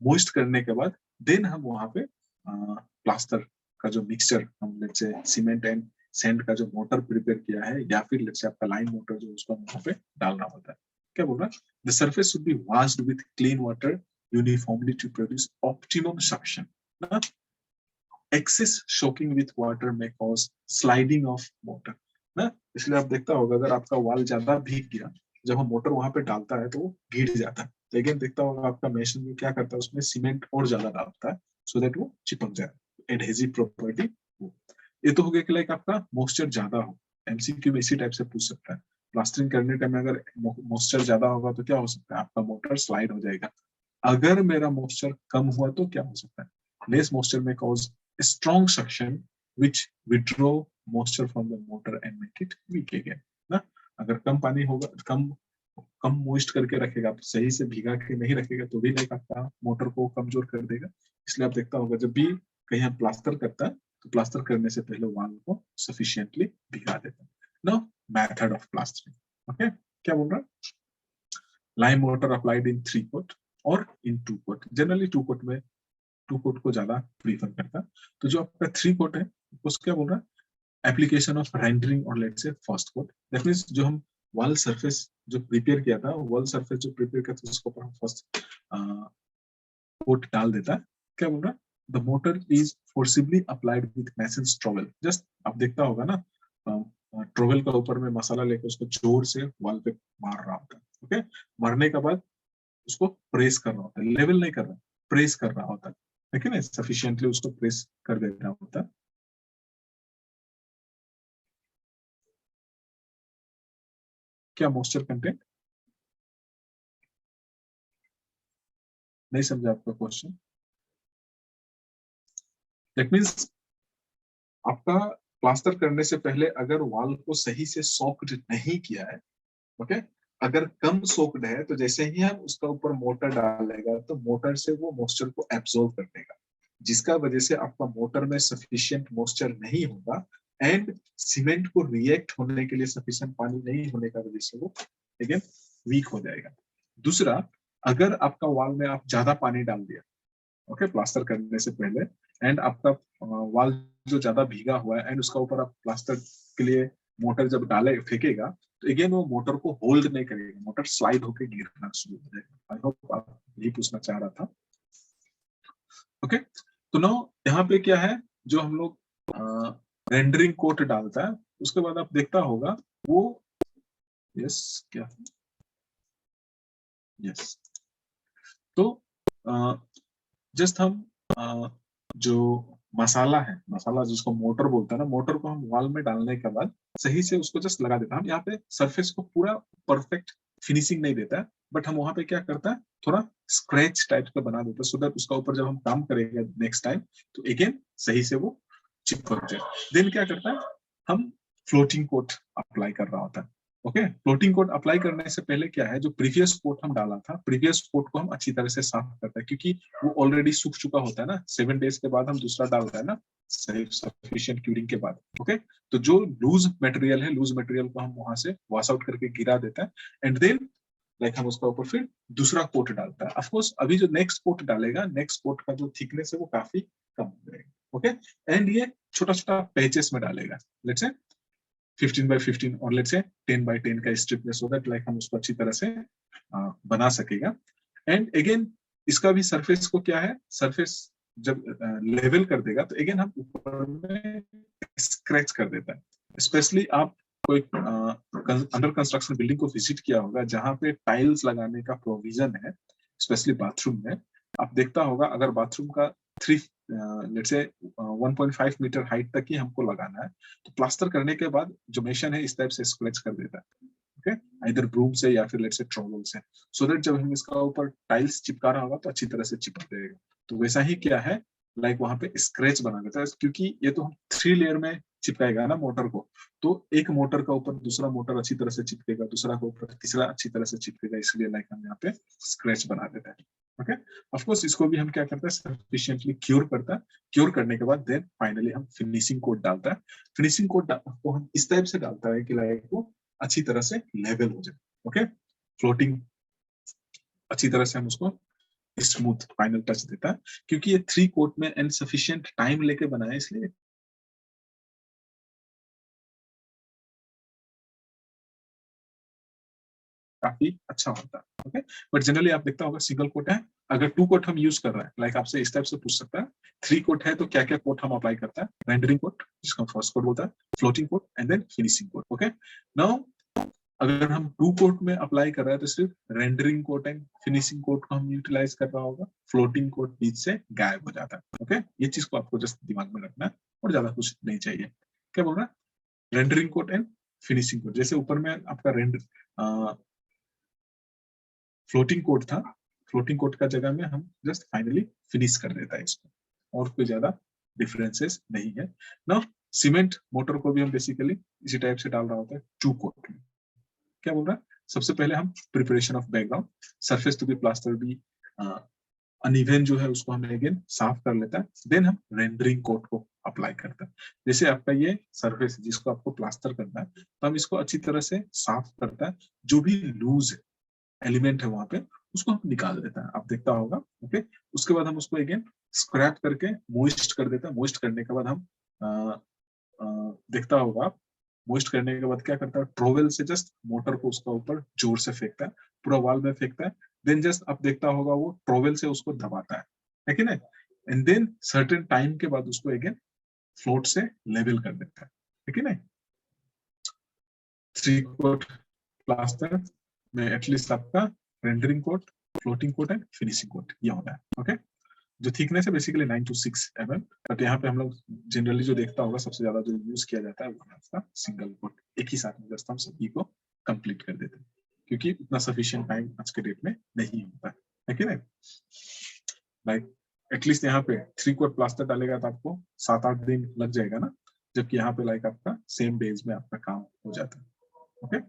मॉइस्ट करने के बाद देन हम वहां पे प्लास्टर का जो मिक्सचर, हम लेट्स से सीमेंट एंड सैंड का जो मोटर प्रिपेयर किया है, या फिर लेट्स से आपका लाइन मोटर जो उसको हम वहां पे डालना होता है। क्या बोल रहा है, the surface should be washed with clean water uniformly to produce optimum suction. Excess soaking with water में कॉज स्लाइडिंग ऑफ मोटर ना, इसलिए आप देखता होगा अगर आपका वॉल ज्यादा भीग गया, जब हम मोटर वहां पे डालता है तो वो गिर जाता है। लेकिन देखता होगा आपका मेशन में क्या करता है, उसमें सीमेंट और ज्यादा डालता है सो दैट वो चिपक जाए, एडहेसिव प्रॉपर्टी। ये तो हो गया कि लाइक आपका मॉइस्चर ज्यादा हो। एमसीक्यू में इसी टाइप से पूछ सकता है, प्लास्टरिंग करने टाइम में अगर मॉइस्चर ज्यादा होगा तो क्या हो सकता है, आपका मोटर स्लाइड हो जाएगा। अगर मेरा मॉइस्चर कम हुआ तो क्या हो सकता है, लेस मॉइस्चर में cause strong suction which withdraw moisture from the motor and make it weak again ना। अगर कम पानी होगा, कम कम मोइस्ट करके रखेगा, तो सही से भिगा के नहीं रखेगा तो भी लाइक आपका मोटर को कमजोर कर देगा। इसलिए आप देखता होगा जब भी कहीं हम प्लास्टर करता है तो प्लास्टर करने से पहले वॉल को सफिशिएंटली भिगा देता है। Now method of plastering. Okay, क्या बोल रहा है, lime mortar applied in 3 coat और इन 2 कोट। जनरली 2 कोट में 2 कोट को ज्यादा प्रीफर करता है। तो जो आपका 3 कोट है उसको क्या बोल रहा है, एप्लीकेशन ऑफ रेंडरिंग और let's say first coat. That means जो हम वॉल सरफेस जो प्रिपेयर किया था, वॉल सरफेस जो प्रिपेयर किया था उसको पर हम फर्स्ट कोट डाल देता है। क्या बोल रहा है? The motor is forcibly applied with masons trowel. Just आप देखता होगा ना, ट्रॉवेल का ऊपर में मसाला लेकर उसको जोर से वॉल पे मार रहा होता है। ओके, मारने के बाद उसको प्रेस कर रहा होता है, लेवल नहीं कर रहा, प्रेस कर रहा होता है, ठीक है ना, सफिशिएंटली उसको प्रेस कर देना होता है। क्या मॉइस्चर कंटेंट? नहीं समझा आपका क्वेश्चन। दैट मीन्स आपका प्लास्टर करने से पहले अगर वॉल को सही से सॉक्ड नहीं किया है, ओके, अगर कम सोक्ड है तो जैसे ही हम उसका ऊपर मोटर डालेगा तो मोटर से वो मॉइस्चर को एब्सॉर्ब कर देगा, जिसका वजह से आपका मोटर में सफिशिएंट मॉइस्चर नहीं होगा एंड सीमेंट को रिएक्ट होने के लिए सफिशिएंट पानी नहीं होने का वजह से वो अगेन वीक हो जाएगा। दूसरा, अगर आपका वॉल में आप ज्यादा पानी डाल दिया, ओके, प्लास्टर करने से पहले, एंड आपका वॉल जो ज्यादा भीगा हुआ है एंड उसका ऊपर आप प्लास्टर के लिए मोटर जब डाले फेंकेगा तो अगेन वो मोटर को होल्ड नहीं करेगा, मोटर स्लाइड होकर गिरना शुरू हो जाएगा। आई होप आप यही पूछना चाह रहा था। ओके, तो नाउ यहाँ पे क्या है, जो हम लोग रेंडरिंग कोट डालता है उसके बाद आप देखता होगा वो, यस, क्या, यस, तो जस्ट हम जो मसाला है, मसाला जिसको मोटर बोलता है ना, मोटर को हम वॉल में डालने के बाद सही से उसको जस्ट लगा देता है। हम यहाँ पे सरफेस को पूरा परफेक्ट फिनिशिंग नहीं देता है, बट हम वहां पे क्या करता है, थोड़ा स्क्रैच टाइप का बना देता है, सो दैट उसका ऊपर जब हम काम करेंगे नेक्स्ट टाइम तो अगेन सही से वो चिपक जाए। देन क्या करता है, हम फ्लोटिंग कोट अप्लाई कर रहा होता है। ओके, फ्लोटिंग कोट अप्लाई करने से पहले क्या है, जो प्रीवियस कोट हम डाला था, प्रीवियस कोट को हम अच्छी तरह से साफ करते हैं, क्योंकि वो ऑलरेडी सूख चुका होता है ना, 7 डेज के बाद हम दूसरा डाल रहे हैं ना, सफिशिएंट क्यूरिंग के बाद। ओके, तो जो लूज मटेरियल है, लूज मटेरियल को हम वहां से वॉश आउट करके गिरा देता है एंड देन लाइक हम उसका ऊपर फिर दूसरा कोट डालता है। ऑफकोर्स अभी जो नेक्स्ट कोट डालेगा, नेक्स्ट कोट का जो थिकनेस है वो काफी कम हो जाएगा। ओके, एंड ये छोटा छोटा पैचेस में डालेगा, लेट्स से 15 by 15 और लेट्स से 10 by 10 का स्ट्रिप में, सो दैट लाइक हम उसको अच्छी तरह से बना सकेगा। एंड अगेन इसका भी सरफेस को क्या है, सरफेस जब लेवल कर देगा तो अगेन हम ऊपर में स्क्रैच कर देता है। स्पेशली आप कोई अंडर कंस्ट्रक्शन बिल्डिंग को विजिट किया होगा जहां पे टाइल्स लगाने का प्रोविजन है, स्पेशली बाथरूम में, आप देखता होगा अगर बाथरूम का 3 लेट्स से 1.5 मीटर हाइट तक ही हमको लगाना है तो प्लास्टर करने के बाद जो मेशन है इस टाइप से स्क्रैच कर देता है। ओके, इधर ब्रूम से या फिर लेट्स से ट्रॉवल से, सो दैट जब हम इसका ऊपर टाइल्स चिपका रहा होगा तो अच्छी तरह से चिपक जाएगा। तो वैसा ही क्या है, लाइक वहां पे स्क्रैच बना देता है, क्योंकि ये तो हम 3 लेयर में चिपकाएगा ना मोटर को, तो एक मोटर का ऊपर दूसरा मोटर अच्छी तरह से चिपकेगा, दूसरा का ऊपर तीसरा अच्छी तरह से चिपकेगा, इसलिए लाइक हम यहाँ पे स्क्रैच बना देता है। ओके, ऑफ कोर्स इसको भी हम क्या करते हैं, सफिशिएंटली क्योर करता है, क्योर करने के बाद देन फाइनली हम फिनिशिंग कोट डालता है। फिनिशिंग कोट को हम इस टाइप से डालता है कि लाइक वो अच्छी तरह से लेवल हो जाए। ओके, फ्लोटिंग अच्छी तरह से हम उसको स्मूथ फाइनल टच देता है, क्योंकि ये 3 कोट में एंड सफिशिएंट टाइम लेके बनाया इसलिए काफी अच्छा होता है। ओके, बट जनरली आप देखता होगा सिंगल कोट है, अगर 2 कोट हम यूज कर रहे हैं, लाइक आपसे इस टाइप से पूछ सकता है 3 कोट है तो क्या क्या कोट हम अप्लाई करता है, रेंडरिंग कोट जिसको फर्स्ट कोट बोलता है, floating coat and then finishing coat. Okay, now अगर हम 2 कोट में अप्लाई कर रहे हैं तो सिर्फ rendering coat and finishing coat को हम यूटिलाइज कर रहा होगा, फ्लोटिंग कोट बीच से गायब हो जाता है। ओके, ये चीज को आपको जस्ट दिमाग में रखना है और ज्यादा कुछ नहीं चाहिए। क्या बोल रहा है, rendering coat and finishing coat, जैसे ऊपर में आपका फ्लोटिंग कोट था, फ्लोटिंग कोट का जगह में हम जस्ट फाइनली फिनिश कर देता है इसको, और कोई ज्यादा डिफरेंसेस नहीं है ना। सीमेंट मोटर को भी हम बेसिकली इसी टाइप से डाल रहा होता है 2 कोट में। क्या बोल रहा है, सबसे पहले हम preparation of background, surface to be plaster भी अनइवन जो है उसको हम अगेन साफ कर लेता है, देन हम रेंडरिंग कोट को अप्लाई करते हैं। जैसे आपका ये सरफेस जिसको आपको प्लास्टर करना है तो हम इसको अच्छी तरह से साफ करता है, जो भी लूज एलिमेंट है वहां पे उसको हम निकाल देता है, आप देखता होगा। ओके, उसके बाद हम उसको अगेन स्क्रैप करके मोइस्ट कर देता है, मोइस्ट करने के बाद हम देखता होगा आप, मोइस्ट करने के बाद क्या करता है, ट्रोवेल से जस्ट मोटर को उसका ऊपर जोर से फेंकता है, पूरा वॉल में फेंकता है, देन जस्ट अब देखता होगा वो ट्रोवेल से उसको दबाता है कि नहीं, एंड देन सर्टेन टाइम के बाद उसको अगेन फ्लोट से लेवल कर देता है कि नहीं। 3 कोट प्लास्टर में एटलीस्ट आपका rendering coat, floating coat and finishing coat ये होना है। ओके, जो थिकनेस है बेसिकली 9 to 6 mm, बट यहाँ पे हम लोग जनरली जो देखता होगा सबसे ज्यादा जो यूज किया जाता है वो है आपका सिंगल कोट, एक ही साथ में जस्ट हम सभी को कंप्लीट कर देते हैं, क्योंकि उतना सफिशिएंट टाइम आज के डेट में नहीं होता है कि नहीं। लाइक एटलीस्ट यहाँ पे 3 कोट प्लास्टर डालेगा तो आपको 7-8 दिन लग जाएगा ना, जबकि यहाँ पे लाइक आपका सेम डेज में आपका काम हो जाता है। ओके,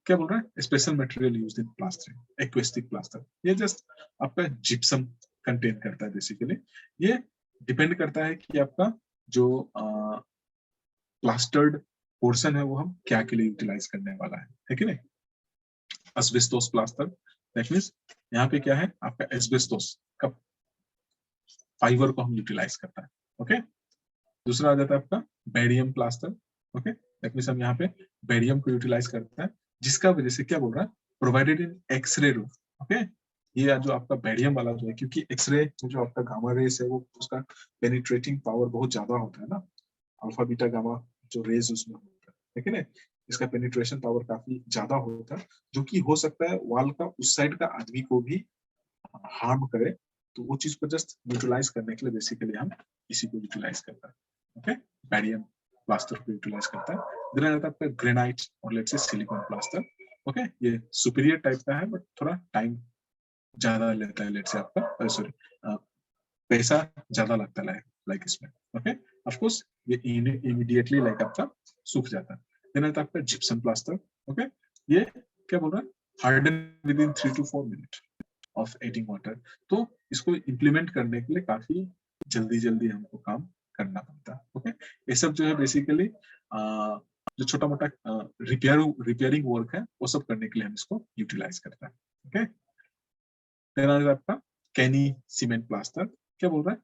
क्या बोल रहा है, special material used in plastering, acoustic plaster, ये जस्ट आपका जिप्सम कंटेन करता है बेसिकली। ये डिपेंड करता है कि आपका जो प्लास्टर्ड पोर्शन है वो हम क्या के लिए यूटिलाइज करने वाला है कि नहीं। एस्बेस्टोस प्लास्टर, दैट मींस यहाँ पे क्या है आपका एस्बेस्टोस का फाइबर को हम यूटिलाइज करता है। ओके, दूसरा आ जाता है आपका barium plaster. Okay, that means हम यहाँ पे बेरियम को यूटिलाइज करता है, जिसका वजह से क्या बोल रहा है, provided in X ray room. Okay, ये जो आपका बेरियम वाला जो है, क्योंकि एक्सरे जो आपका गामा रेस है वो उसका पेनिट्रेटिंग पावर बहुत ज्यादा होता है ना, अल्फा बीटा गामा जो रेज उसमें होता है कि नहीं, इसका पेनिट्रेशन पावर काफी ज्यादा होता है, जो कि हो सकता है वॉल का उस साइड का आदमी को भी हार्म करे, तो वो चीज को जस्ट यूटिलाइज करने के लिए बेसिकली हम इसी को यूटिलाइज करता है। ओके, बेरियम प्लास्टर को यूटिलाइज करता है। देन आता है आपका ग्रेनाइट और लेट्स से सिलिकॉन प्लास्टर। ओके, ये सुपीरियर टाइप का है बट थोड़ा टाइम ज्यादा लेता है, लेट्स से आपका सॉरी पैसा ज्यादा लगता है लाइक इसमें। ओके, ऑफ कोर्स ये इमीडिएटली लाइक आपका सूख जाता है। देन आता है आपका जिप्सम प्लास्टर। ओके, ये क्या बोल रहा है, harden with in 3 to 4 minute of adding water. तो इसको इम्प्लीमेंट करने के लिए काफी जल्दी हमको काम करना पड़ता है। ओके, ये सब जो है बेसिकली जो छोटा मोटा रिपेयरिंग वर्क है वो सब करने के लिए हम इसको यूटिलाइज करते हैं। ओके, देन आपका कैनी सीमेंट प्लास्टर, क्या बोल रहा है,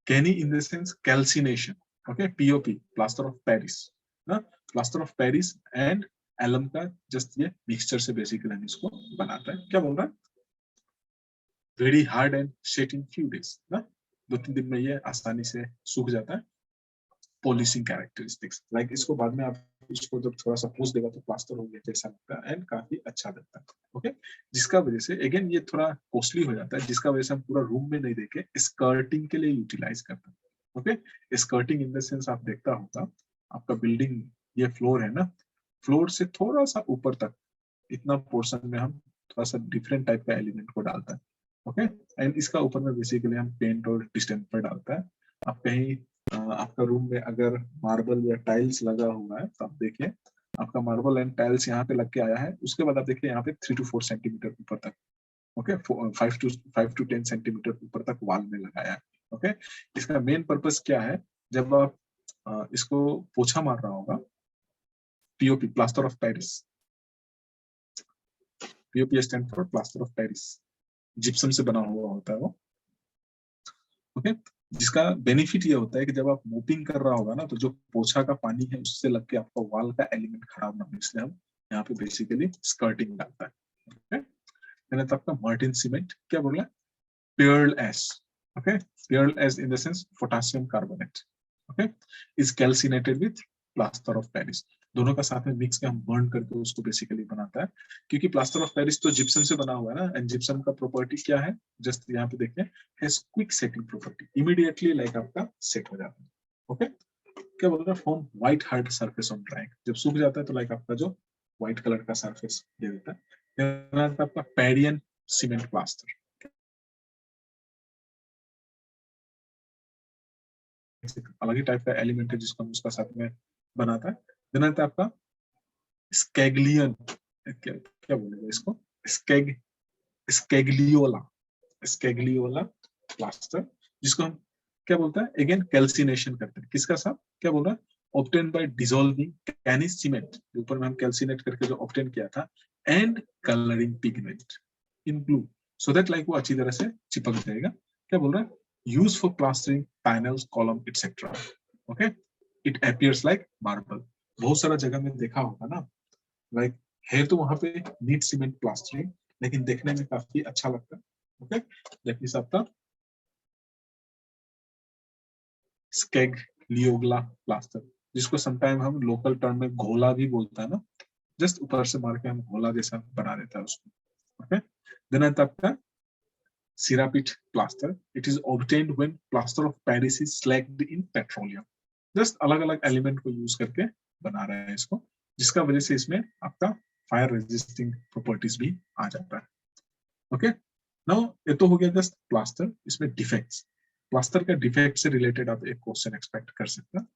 Keene in the sense calcination. Okay, POP plaster of Paris ना, plaster of Paris and alum का जस्ट ये मिक्सचर से बेसिकली हम इसको बनाता है। क्या बोल रहा है, very hard and set in few days ना, 2-3 दिन में ये आसानी से सूख जाता है। पॉलिशिंग कैरेक्टरिस्टिक्स, लाइक इसको बाद में आप इसको जब थोड़ा सा पूछ देगा तो प्लास्टर हो गया जैसा लगता है एंड काफी अच्छा लगता है। ओके, जिसका वजह से अगेन ये थोड़ा कॉस्टली हो जाता है, जिसका वजह से हम पूरा रूम में नहीं देके स्कर्टिंग के लिए यूटिलाइज करते हैं। Okay, skirting in the sense आप देखता होगा आपका बिल्डिंग ये फ्लोर है ना, फ्लोर से थोड़ा सा ऊपर तक इतना पोर्शन में हम थोड़ा सा डिफरेंट टाइप का एलिमेंट को डालता है। ओके, एंड इसका ऊपर में बेसिकली हम पेंट और डिस्टेम्पर डालता है। आप कहीं आपका रूम में अगर मार्बल या टाइल्स लगा हुआ है तो आप देखिए आपका मार्बल एंड टाइल्स यहाँ पे लग के आया है, उसके बाद आप देखिए यहाँ पे 3 to 4 सेंटीमीटर ऊपर तक, ओके, 5 to 10 सेंटीमीटर ऊपर तक वॉल में लगाया है। ओके, इसका मेन पर्पस क्या है, जब आप इसको पोछा मार रहा होगा, POP plaster of Paris, POP stand for plaster of Paris, gypsum से बना हुआ होता है वो। ओके, जिसका बेनिफिट ये होता है कि जब आप मोपिंग कर रहा होगा ना, तो जो पोछा का पानी है उससे लग के आपका वॉल का एलिमेंट खराब ना हो, इसलिए हम यहाँ पे बेसिकली स्कर्टिंग डालता है। ओके, मैंने तो आपका मार्टिन सीमेंट, क्या बोला, pearl ash. Okay, pearl ash in the sense potassium carbonate. Okay, is calcinated with plaster of Paris, दोनों का साथ में मिक्स के हम बर्न करके उसको बेसिकली बनाता है, क्योंकि प्लास्टर ऑफ पेरिस तो जिप्सम से बना हुआ है ना, एंड जिप्सम का प्रॉपर्टी क्या है, जस्ट यहाँ पे देखिए, has quick setting property, immediately like आपका सेट हो जाता है। ओके, क्या बोल रहा है, form white hard surface on drawing, जब सूख जाता है तो लाइक आपका जो व्हाइट कलर का सरफेस दे देता है। आपका पेरियन सीमेंट प्लास्टर, अलग ही टाइप का एलिमेंट है जिसको हम उसका साथ में बनाता है। देन आता है आपका स्कैग्लियन, क्या बोलेगा इसको, स्कैग्लियोला, स्कैग्लियोला प्लास्टर, जिसको हम क्या बोलते हैं, अगेन कैल्सिनेशन करते हैं, किसका साथ, क्या बोल रहा है, ऑब्टेन बाय डिसॉल्विंग कैनिस सीमेंट, ऊपर में हम कैल्सिनेट करके जो ऑब्टेन किया था, and colouring pigment in blue, so that like वो अच्छी तरह से चिपक जाएगा। क्या बोल रहा है, use for plastering panels, column etcetera. Okay, it appears like marble, बहुत सारा जगह में देखा होगा ना, लाइक है तो वहां पे नीट सीमेंट प्लास्टरिंग, लेकिन देखने में काफी अच्छा लगता है। ओके, दैट मींस आपका स्केग लियोगला प्लास्टर, जिसको समटाइम हम लोकल टर्म में घोला भी बोलता है ना, जस्ट ऊपर से मार के हम घोला जैसा बना देता है उसको। ओके, देन आता आपका Cerapit plaster. It is obtained when plaster of Paris is slagged in petroleum. Just अलग-अलग एलिमेंट को यूज करके बना रहे हैं इसको, जिसका वजह से इसमें आपका फायर रेजिस्टिंग प्रॉपर्टीज भी आ जाता है। ओके, नाउ ये तो हो गया जस्ट प्लास्टर। इसमें डिफेक्ट्स, प्लास्टर का डिफेक्ट से रिलेटेड आप एक क्वेश्चन एक्सपेक्ट कर सकते हैं।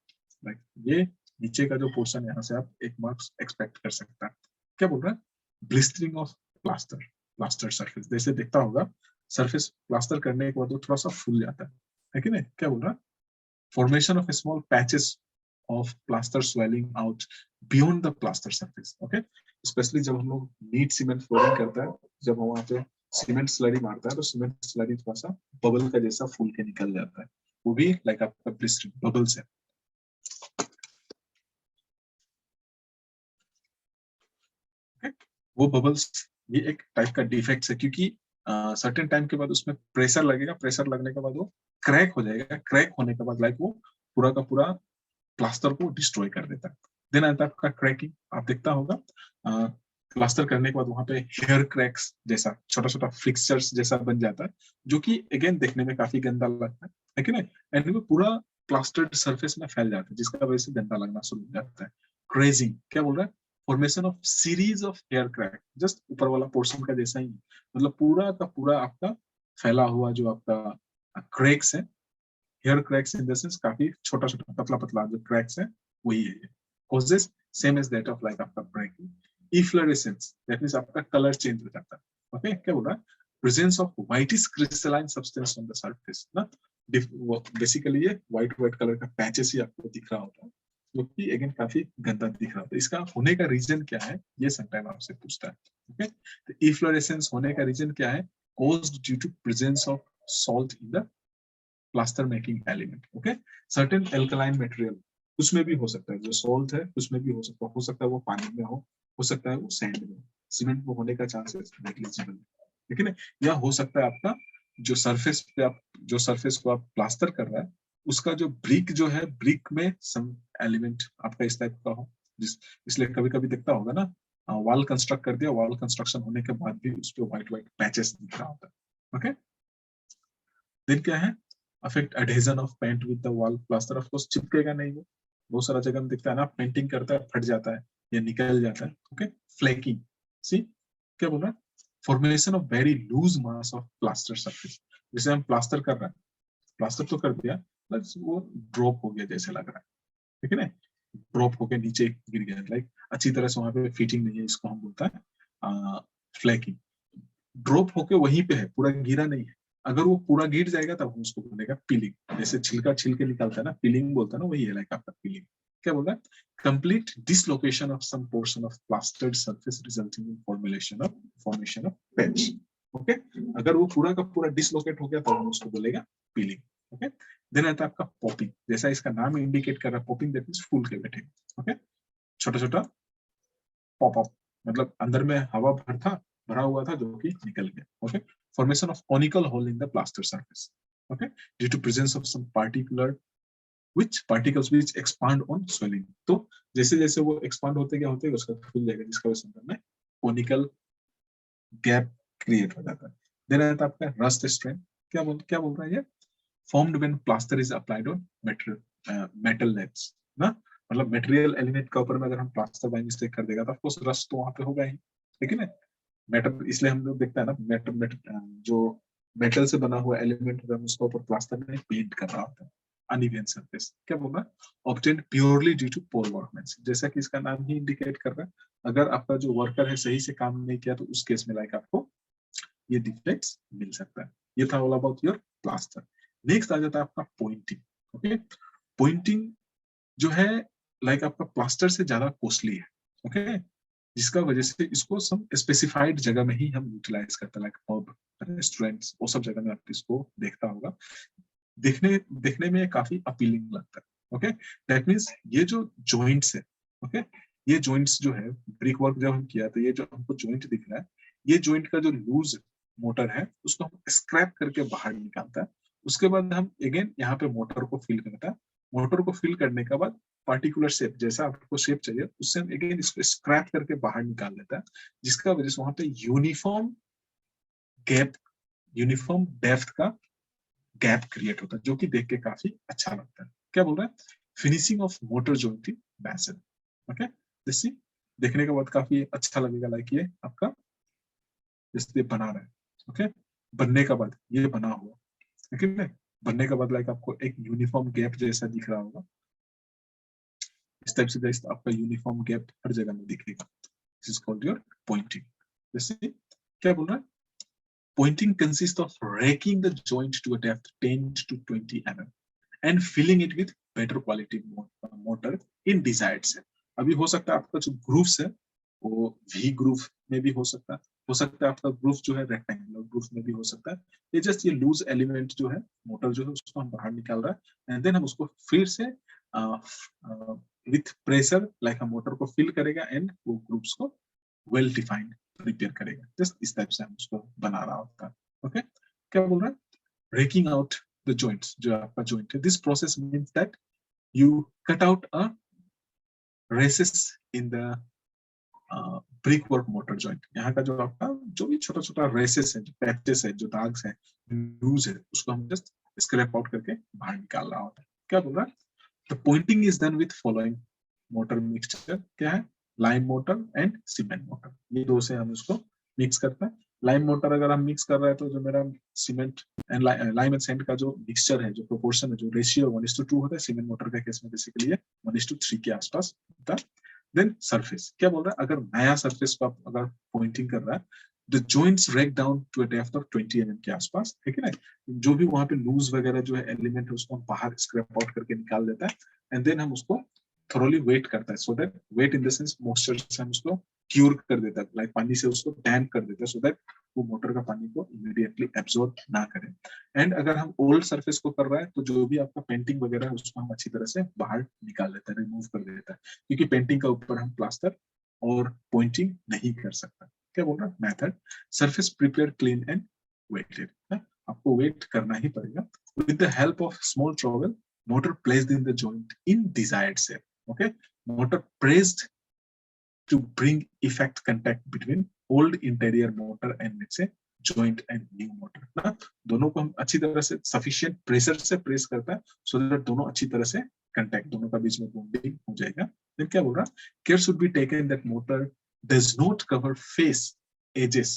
लाइक ये नीचे का जो पोर्शन यहाँ से आप एक मार्क्स एक्सपेक्ट कर सकता है। क्या बोल रहा है? Blistering of plaster, plaster surface जैसे दिखता होगा, सरफेस प्लास्टर करने के बाद वो थोड़ा सा फूल जाता है कि नहीं? क्या बोल रहा है? Formation of small patches of plaster swelling out beyond the plaster surface. Okay, specially जब हम लोग नीट सीमेंट फ्लोरिंग करता है, जब वहां पे सीमेंट स्लरी मारता है तो सीमेंट स्लरी थोड़ा सा बबल का जैसा फूल के निकल जाता है, वो भी लाइक आपका ब्लिस्टरिंग बबल्स है। वो बबल्स ये एक टाइप का डिफेक्ट है, क्योंकि सर्टेन टाइम के बाद उसमें प्रेशर लगेगा, प्रेशर लगने के बाद वो क्रैक हो जाएगा, क्रैक होने के बाद लाइक वो पूरा का पूरा प्लास्टर को डिस्ट्रॉय कर देता है। देन आता है आपका क्रैकिंग। आप देखता होगा प्लास्टर करने के बाद वहां पे हेयर क्रैक्स जैसा छोटा छोटा फ्लिक्चर्स जैसा बन जाता है, जो कि अगेन देखने में काफी गंदा लगता है कि नहीं? एंड वो पूरा प्लास्टर्ड सरफेस में फैल जाता है, जिसका वजह से गंदा लगना शुरू हो जाता है। क्रेजिंग क्या बोल रहा है? Formation of series of hair crack, just ऊपर वाला पोर्शन का जैसा ही, मतलब पूरा का पूरा आपका फैला हुआ जो आपका क्रैक्स है, hair cracks in the sense काफी छोटा छोटा पतला पतला जो क्रैक्स है वही है। Causes same as that of like आपका ब्रेकिंग। इफ्लोरेसेंस दैट मींस आपका कलर चेंज हो जाता है। ओके, क्या बोल रहा है? Presence of whitish crystalline substance on the surface ना, बेसिकली ये व्हाइट व्हाइट कलर का पैचेस ही आपको दिख रहा होता है, जो कि अगेन काफी गंदा दिख रहा होता है। इसका होने का रीजन क्या है, ये समटाइम आपसे पूछता है। ओके, तो इफ्लोरेसेंस होने का रीजन क्या है? caused due to presence of salt in the plaster making element. Okay, certain alkaline material उसमें भी हो सकता है, जो सॉल्ट है उसमें भी हो सकता है वो पानी में हो सकता है वो सैंड में, सीमेंट में होने का चांसेस नेग्लिजिबल है, ठीक है ना? या हो सकता है आपका जो सरफेस पे आप जो सरफेस को आप प्लास्टर कर रहा है उसका जो ब्रिक जो है, ब्रिक में सम एलिमेंट आपका इस टाइप का हो, इसलिए कभी कभी दिखता होगा ना, वॉल कंस्ट्रक्ट कर दिया, वॉल कंस्ट्रक्शन होने के बाद भी उस पर व्हाइट व्हाइट पैचेस दिख रहा होता है। ओके, देन क्या है? Affect adhesion of paint with the wall plaster. Of course चिपकेगा नहीं वो, बहुत सारा जगह में दिखता है ना, पेंटिंग करता है फट जाता है या निकल जाता है। ओके, फ्लेकिंग, सी क्या बोल रहा है? Formation of very loose mass of plaster surface. जैसे हम प्लास्टर कर रहे हैं, प्लास्टर तो कर दिया, बस वो ड्रॉप हो गया जैसे लग रहा है, ठीक है ना? ड्रॉप होकर नीचे गिर गया, लाइक अच्छी तरह से वहां पे फिटिंग नहीं है, इसको हम बोलता है फ्लैकिंग। ड्रॉप होके वहीं पे है, पूरा गिरा नहीं है। अगर वो पूरा गिर जाएगा तब हम उसको बोलेगा पीलिंग, जैसे छिलका छिल के निकलता है ना, पीलिंग बोलता है ना, वही है लाइक आपका पीलिंग। क्या बोल रहा है? Complete dislocation of some portion of plastered surface resulting in formation of patch. Okay, अगर वो पूरा का पूरा डिसलोकेट हो गया तो हम उसको बोलेगा पीलिंग। ओके, देन आता है आपका पॉपिंग। जैसा इसका नाम इंडिकेट कर रहा है, पॉपिंग दैट मींस फूल के बैठे। ओके, छोटा छोटा पॉप अप, मतलब अंदर में हवा भरा हुआ था जो कि निकल गया। Okay, formation of conical hole in the plaster surface, okay, due to presence of some particles which expand on swelling। तो जैसे जैसे वो एक्सपांड होते क्या होते हैं उसका खुल जाएगा, जिसका वजह से में कोनिकल गैप क्रिएट हो जाता है। देन आता है आपका रस्ट स्ट्रेन। क्या बोल रहा है ये? formed when plaster is applied on metal nets ना, मतलब मटेरियल एलिमेंट के ऊपर में अगर हम प्लास्टर बाय मिस्टेक कर देगा तो ऑफ कोर्स रस्ट तो वहां पे होगा ही, ठीक है ना? मेटल, इसलिए हम लोग देखता है ना, जो मेटल से बना हुआ एलिमेंट होता है उसके ऊपर प्लास्टर में पेंट कर रहा होता है अनइवन सरफेस। क्या बोल रहा है? Obtained purely due to poor workmanship, जैसा कि इसका नाम ही इंडिकेट कर रहा है, अगर आपका जो वर्कर है सही से काम नहीं किया तो उस केस में लाइक आपको ये डिफेक्ट्स मिल सकता है। ये था all about your plaster. Next आ जाता है आपका पॉइंटिंग। ओके, पॉइंटिंग जो है लाइक आपका प्लास्टर से ज्यादा कॉस्टली है। ओके, जिसका वजह से इसको सब स्पेसिफाइड जगह में ही हम यूटिलाइज करते हैं, लाइक पब, रेस्टोरेंट्स, वो सब जगह में आप इसको देखता होगा। देखने में काफी अपीलिंग लगता है। ओके, दैट मींस ये जो जॉइंट्स है, ओके, ये जॉइंट्स जो है ब्रिक वर्क जब हम किया तो ये जो हमको जॉइंट दिख रहा है ये जॉइंट का जो लूज मोटर है उसको हम स्क्रैप करके बाहर निकालता है। उसके बाद हम अगेन यहाँ पे मोटर को फिल करता है। मोटर को फिल करने के बाद पार्टिकुलर शेप, जैसा आपको शेप चाहिए उससे हम अगेन इसको स्क्रैप करके बाहर निकाल लेता है, जिसका वजह से वहां पे यूनिफॉर्म गैप, यूनिफॉर्म डेप्थ का गैप क्रिएट होता है, जो कि देख के काफी अच्छा लगता है। क्या बोल रहा है? Finishing of motor joint in basin. Okay, जैसे देखने के बाद काफी अच्छा लगेगा, लाइक ये आपका जैसे बना रहा है। ओके, बनने के बाद ये बना हुआ, लेकिन बनने के बाद लाइक आपको एक यूनिफॉर्म गैप जैसा दिख रहा होगा, इस टाइप से गाइस आपका यूनिफॉर्म गैप हर जगह में दिखेगा। This is called your pointing. जैसे क्या बोल रहा है? Pointing consists of raking the joint to a depth 10 to 20 mm and filling it with better quality mortar in desired shape. अभी हो सकता है आपका जो ग्रूव्स है वो वी ग्रूव में भी हो सकता है आपका ग्रूव जो है रेक्टेंगुलर ग्रूव में भी हो सकता है। ये जस्ट ये लूज एलिमेंट जो है मोटर जो है उसको हम बाहर निकाल रहा है, एंड देन हम उसको फिर से विथ प्रेशर लाइक हम मोटर को फिल करेगा एंड वो ग्रूव्स को वेल डिफाइंड प्रिपेयर करेगा। जस्ट इस टाइप से हम उसको बना रहा होता है। ओके, क्या बोल रहा है? ब्रेकिंग आउट द जॉइंट्स, जो आपका जॉइंट है, this process means that you cut out a recess in the brick work mortar joint. यहाँ का जो आपका जो भी छोटा छोटा रेसेस है, जो पैचेस है, जो दाग्स है, लूज है, उसको हम जस्ट स्क्रैप आउट करके बाहर निकाल रहा होता है। क्या बोल रहा है? The Poynting is done with following motor mixture. क्या है? Lime motor and cement motor, ये दो से हम इसको मिक्स करते हैं। लाइम मोटर अगर हम मिक्स कर रहे हैं तो जो मेरा cement and lime and sand का जो मिक्सचर है, जो प्रोपोर्शन है, जो रेशियो 1:2 होता है, सीमेंट मोटर के केस में बेसिकली 1:3 के आसपास होता है। देन सरफेस, क्या बोल रहा है? अगर नया सरफेस को आप अगर पॉइंटिंग कर रहा है, the joints rack down to a depth of 20 mm के आसपास, ठीक है ना? जो भी वहां पे लूज वगैरह जो है एलिमेंट है उसको हम बाहर स्क्रैप आउट करके निकाल देता है, एंड देन हम उसको थोरोली वेट करता है, so that wet in the sense moisture से हम उसको क्यूर कर देता है, लाइक पानी से उसको डैम्प कर देता है, सो दैट वो मोटर का पानी को इमीडिएटली एब्जॉर्ब ना करे। एंड अगर हम ओल्ड सरफेस को कर रहा है तो जो भी आपका पेंटिंग वगैरह है उसको हम अच्छी तरह से बाहर निकाल देता है, रिमूव कर देता है, क्योंकि पेंटिंग का ऊपर हम प्लास्टर और पॉइंटिंग नहीं कर सकता। क्या बोल रहा है? Method, surface prepare clean and wetted, आपको वेट करना ही पड़ेगा। With the help of small trowel, motor placed in the joint in desired shape. Okay, motor pressed to bring effect contact between old interior motor and let's say joint and new motor ना, दोनों को हम अच्छी तरह से sufficient pressure से प्रेस करता है, so that दोनों अच्छी तरह से contact, दोनों का बीच में bonding हो जाएगा। फिर क्या बोल रहा? care should be taken that motor does not cover face edges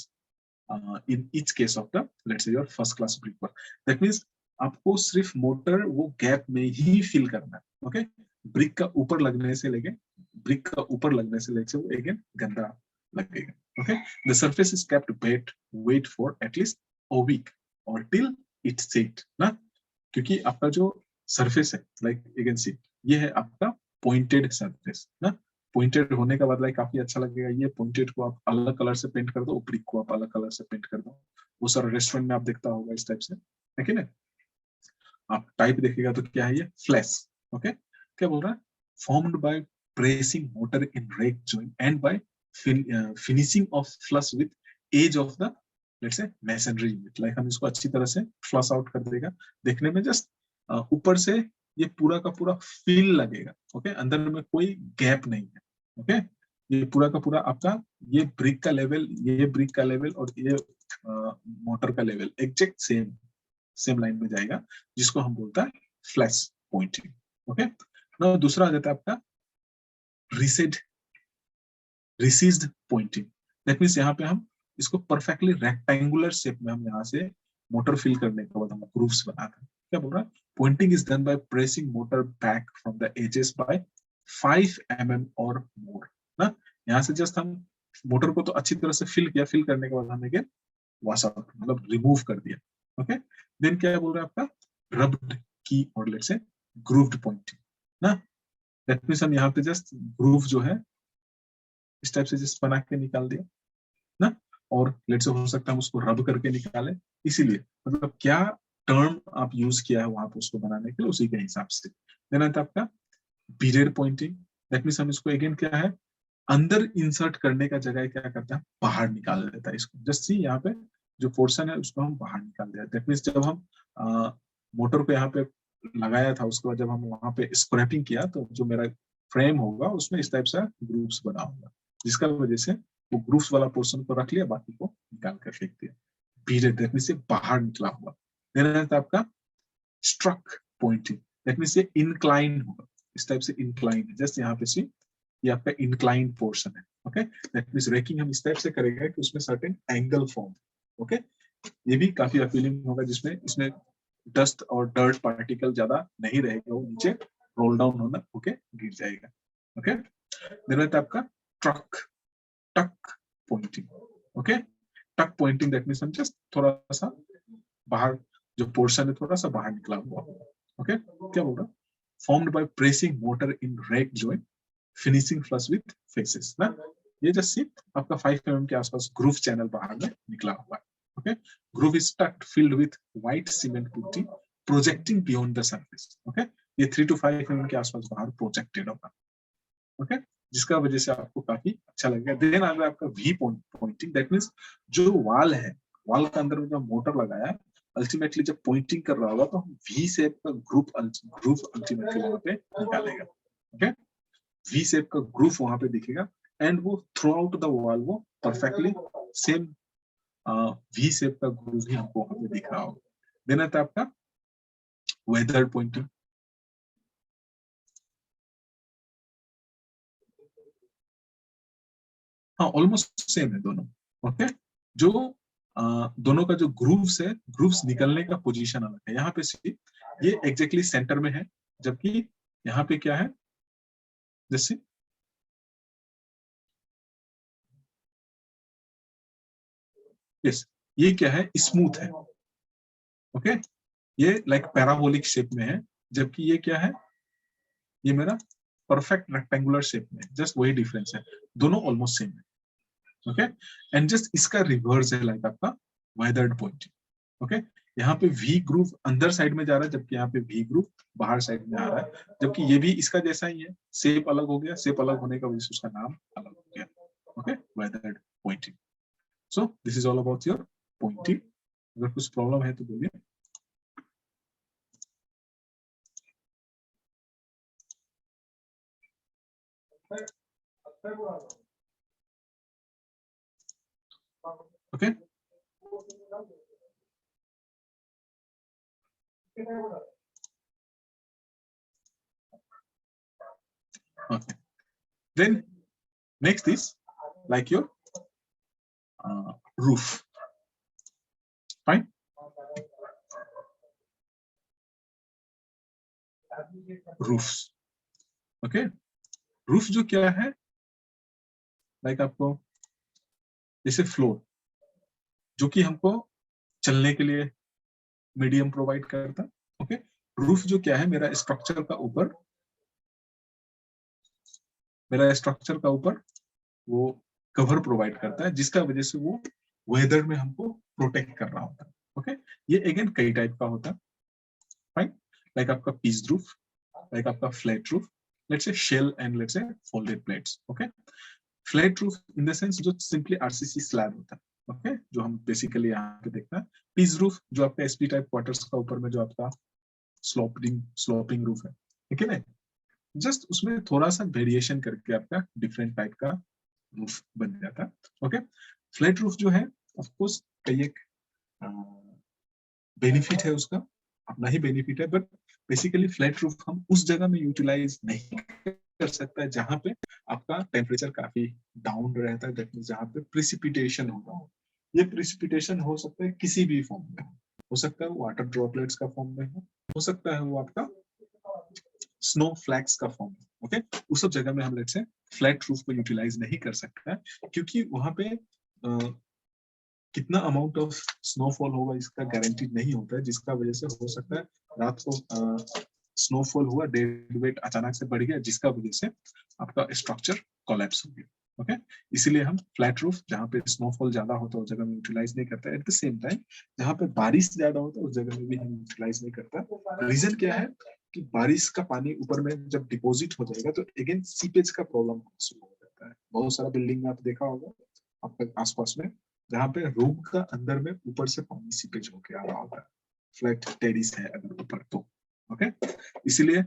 in each case of the let's say your first class brickwork. That means आपको सिर्फ मोटर वो गैप में ही फिल करना है। ओके, ब्रिक का ऊपर लगने से लेके वो अगेन गंदा लगेगा। Okay, the surface is kept wet for at least a week और टिल इट सेट ना, क्योंकि आपका जो सरफेस है लाइक अगेन सी, ये है आपका पॉइंटेड सरफेस ना, पॉइंटेड होने का बाद लाइक काफी अच्छा लगेगा। ये पॉइंटेड को आप अलग कलर से पेंट कर दो, ब्रिक को आप अलग कलर से पेंट कर दो, वो सारा रेस्टोरेंट में आप देखता होगा इस टाइप से, है कि नहीं? आप टाइप देखिएगा तो क्या है ये? फ्लैश। ओके, क्या बोल रहा है? Formed by pressing mortar in rake joint and by finishing of flush with edge of the let's say masonry unit, like हम इसको अच्छी तरह से फ्लश आउट कर देगा, देखने में जस्ट ऊपर से ये पूरा का पूरा फिल लगेगा। ओके, अंदर में कोई गैप नहीं है। ओके, ये पूरा का पूरा आपका ये ब्रिक का लेवल, ये ब्रिक का लेवल और ये मोटर का लेवल एग्जैक्ट सेम लाइन में जाएगा, जिसको हम बोलता है फ्लैश पॉइंटिंग। ओके, नाउ दूसरा आ जाता है आपका रिसीज्ड पॉइंटिंग। दैट मींस यहाँ पे हम इसको परफेक्टली रेक्टेंगुलर शेप में हम यहाँ से मोटर फिल करने के बाद हम ग्रूव्स बनाते हैं। क्या बोल रहा है? Pointing is done by pressing mortar back from the edges by 5 mm और मोर ना, यहाँ से जस्ट हम मोटर को तो अच्छी तरह से फिल किया, फिल करने के बाद हमने वॉश आउट मतलब रिमूव कर दिया। ओके, देन क्या बोल रहा है आपका? रब्ड की और लेट्स से ग्रूव्ड पॉइंटिंग ना, दैट मींस हम यहाँ पे जस्ट ग्रूव जो है इस टाइप से जस्ट बना के निकाल दिया ना, और लेट्स से हो सकता है हम उसको रब करके निकालें, इसीलिए मतलब क्या टर्म आप यूज किया है वहां पे उसको बनाने के लिए, उसी के हिसाब से। देन आता है आपका बीडेड पॉइंटिंग, दैट मींस हम इसको अगेन क्या है अंदर इंसर्ट करने का जगह क्या करता है, बाहर निकाल देता है इसको। जस्ट सी यहाँ पे जो पोर्शन है उसको हम बाहर निकाल दिया। दैट मीन्स जब हम मोटर को यहाँ पे लगाया था, उसके बाद जब हम वहां पे स्क्रैपिंग किया तो जो मेरा फ्रेम होगा उसमें इस टाइप से ग्रूव्स बना होगा, जिसका वजह से वो ग्रूव्स वाला पोर्शन को रख लिया, बाकी को निकाल कर फेंक दिया। बीजेड दैट मीन्स बाहर निकला हुआ। देन आपका स्ट्रक पॉइंटिंग, दैट मीन्स ये इंक्लाइन होगा, इस टाइप से इंक्लाइन। जस्ट यहाँ पे सी ये आपका इंक्लाइन पोर्शन है। ओके, दैट मीन्स रेकिंग हम इस टाइप से करेंगे कि उसमें सर्टेन एंगल फॉर्म। ओके, ये भी काफी अपीलिंग होगा, जिसमें इसमें डस्ट और डर्ट पार्टिकल ज्यादा नहीं रहेगा, वो नीचे रोल डाउन होना ओके गिर जाएगा। ओके, देन आपका ट्रक टक पॉइंटिंग। ओके, टक पॉइंटिंग दैट मीन्स हम जस्ट थोड़ा सा बाहर, जो पोर्शन है थोड़ा सा बाहर निकला हुआ। ओके, क्या बोल रहा, formed by pressing mortar in rack joint finishing flush with faces ना। ये जस्ट सी आपका 5 mm के आसपास ग्रूव चैनल बाहर में निकला हुआ है। Okay, groove is tucked filled with white cement putty projecting beyond the surface. Okay, ये 3 to 5 mm के आसपास बाहर प्रोजेक्टेड होगा। ओके, जिसका वजह से आपको काफी अच्छा लगेगा। देन अगर आपका वी पॉइंटिंग, दैट मीन्स जो वाल है, वाल के अंदर जो मोटर लगाया है, अल्टीमेटली जब पॉइंटिंग कर रहा होगा तो हम वी शेप का ग्रुप अल्टीमेटली वहां पे निकालेगा। ओके, वी शेप का ग्रुप वहां पे दिखेगा एंड वो थ्रू आउट द वॉल वो परफेक्टली सेम वी शेप का ग्रुप ही हमको वहां पे दिख रहा होगा। देन आता है आपका वेदर पॉइंटिंग। हाँ, ऑलमोस्ट सेम है दोनों। ओके, जो दोनों का जो ग्रूव्स है, ग्रूव्स निकलने का पोजीशन अलग है। यहाँ पे सी ये एग्जैक्टली सेंटर में है, जबकि यहाँ पे क्या है, जैसे यस ये क्या है, स्मूथ है। ओके, ये लाइक पैराबोलिक शेप में है, जबकि ये क्या है, ये मेरा परफेक्ट रेक्टेंगुलर शेप में। जस्ट वही डिफरेंस है, दोनों ऑलमोस्ट सेम है। ओके, एंड जस्ट इसका रिवर्स है लाइक आपका वेदर्ड पॉइंटिंग। ओके, यहाँ पे वी ग्रूव अंदर साइड में जा रहा है, जबकि यहाँ पे वी ग्रूव बाहर साइड में आ रहा है, जबकि ये भी इसका जैसा ही है, शेप अलग हो गया, शेप अलग होने का वजह से उसका नाम अलग हो गया। Okay, weathered pointing. So this is all about your pointing. अगर कुछ प्रॉब्लम है तो बोलिए। Okay, okay, then next is like your roof. Fine, roofs. Okay, roof जो क्या है, लाइक आपको जैसे फ्लोर जो कि हमको चलने के लिए मीडियम प्रोवाइड करता है। ओके, रूफ जो क्या है, मेरा स्ट्रक्चर का ऊपर वो कवर प्रोवाइड करता है, जिसका वजह से वो वेदर में हमको प्रोटेक्ट कर रहा होता है। ओके, ये अगेन कई टाइप का होता है। फाइन, लाइक आपका पीस रूफ, लाइक आपका flat roof, let's say shell and let's say folded plates. Okay, flat roof in the sense जो सिंपली आरसीसी स्लैब होता है। ओके, जो हम बेसिकली यहाँ पे देखते हैं। पीस रूफ जो आपका एसपी टाइप क्वार्टर्स का ऊपर में जो आपका स्लोपिंग रूफ है, ठीक है ना। जस्ट उसमें थोड़ा सा वेरिएशन करके आपका डिफरेंट टाइप का रूफ बन जाता है। ओके, फ्लैट रूफ जो है ऑफकोर्स कई एक बेनिफिट है, उसका अपना ही बेनिफिट है, बट बेसिकली फ्लैट रूफ हम उस जगह में यूटिलाइज नहीं कर सकता है जहां पे आपका टेम्परेचर काफी डाउन रहता है, दैट मींस जहां पे प्रिसिपिटेशन होगा। ये प्रिसिपिटेशन हो सकता है किसी भी फॉर्म में, हो सकता है वाटर ड्रॉपलेट्स का फॉर्म में हो सकता है वो आपका स्नो फ्लैक्स का फॉर्म। ओके, उस सब जगह में हम लेट्स से फ्लैट रूफ को यूटिलाइज नहीं कर सकता, क्योंकि वहां पे कितना अमाउंट ऑफ स्नोफॉल होगा इसका गारंटीड नहीं होता है, जिसका वजह से हो सकता है रात को स्नोफॉल हुआ, डेड वेट अचानक से बढ़ गया, जिसका वजह से आपका स्ट्रक्चर कोलैप्स हो गया। ओके, इसीलिए हम फ्लैट रूफ जहाँ पे स्नोफॉल ज्यादा होता है उस जगह में यूटिलाइज नहीं करता। एट द सेम टाइम जहाँ पे बारिश ज्यादा होता है उस जगह में भी हम यूटिलाइज नहीं करता। रीजन क्या है कि बारिश का पानी ऊपर में जब डिपॉजिट हो जाएगा तो अगेन सीपेज का प्रॉब्लम शुरू हो जाता होता है। बहुत सारा बिल्डिंग में आप देखा होगा आपके आसपास में, जहाँ पे रूम का अंदर में ऊपर से पानी सीपेज होके आ रहा होता है, फ्लैट टेरिस है अगर ऊपर तो। ओके, इसीलिए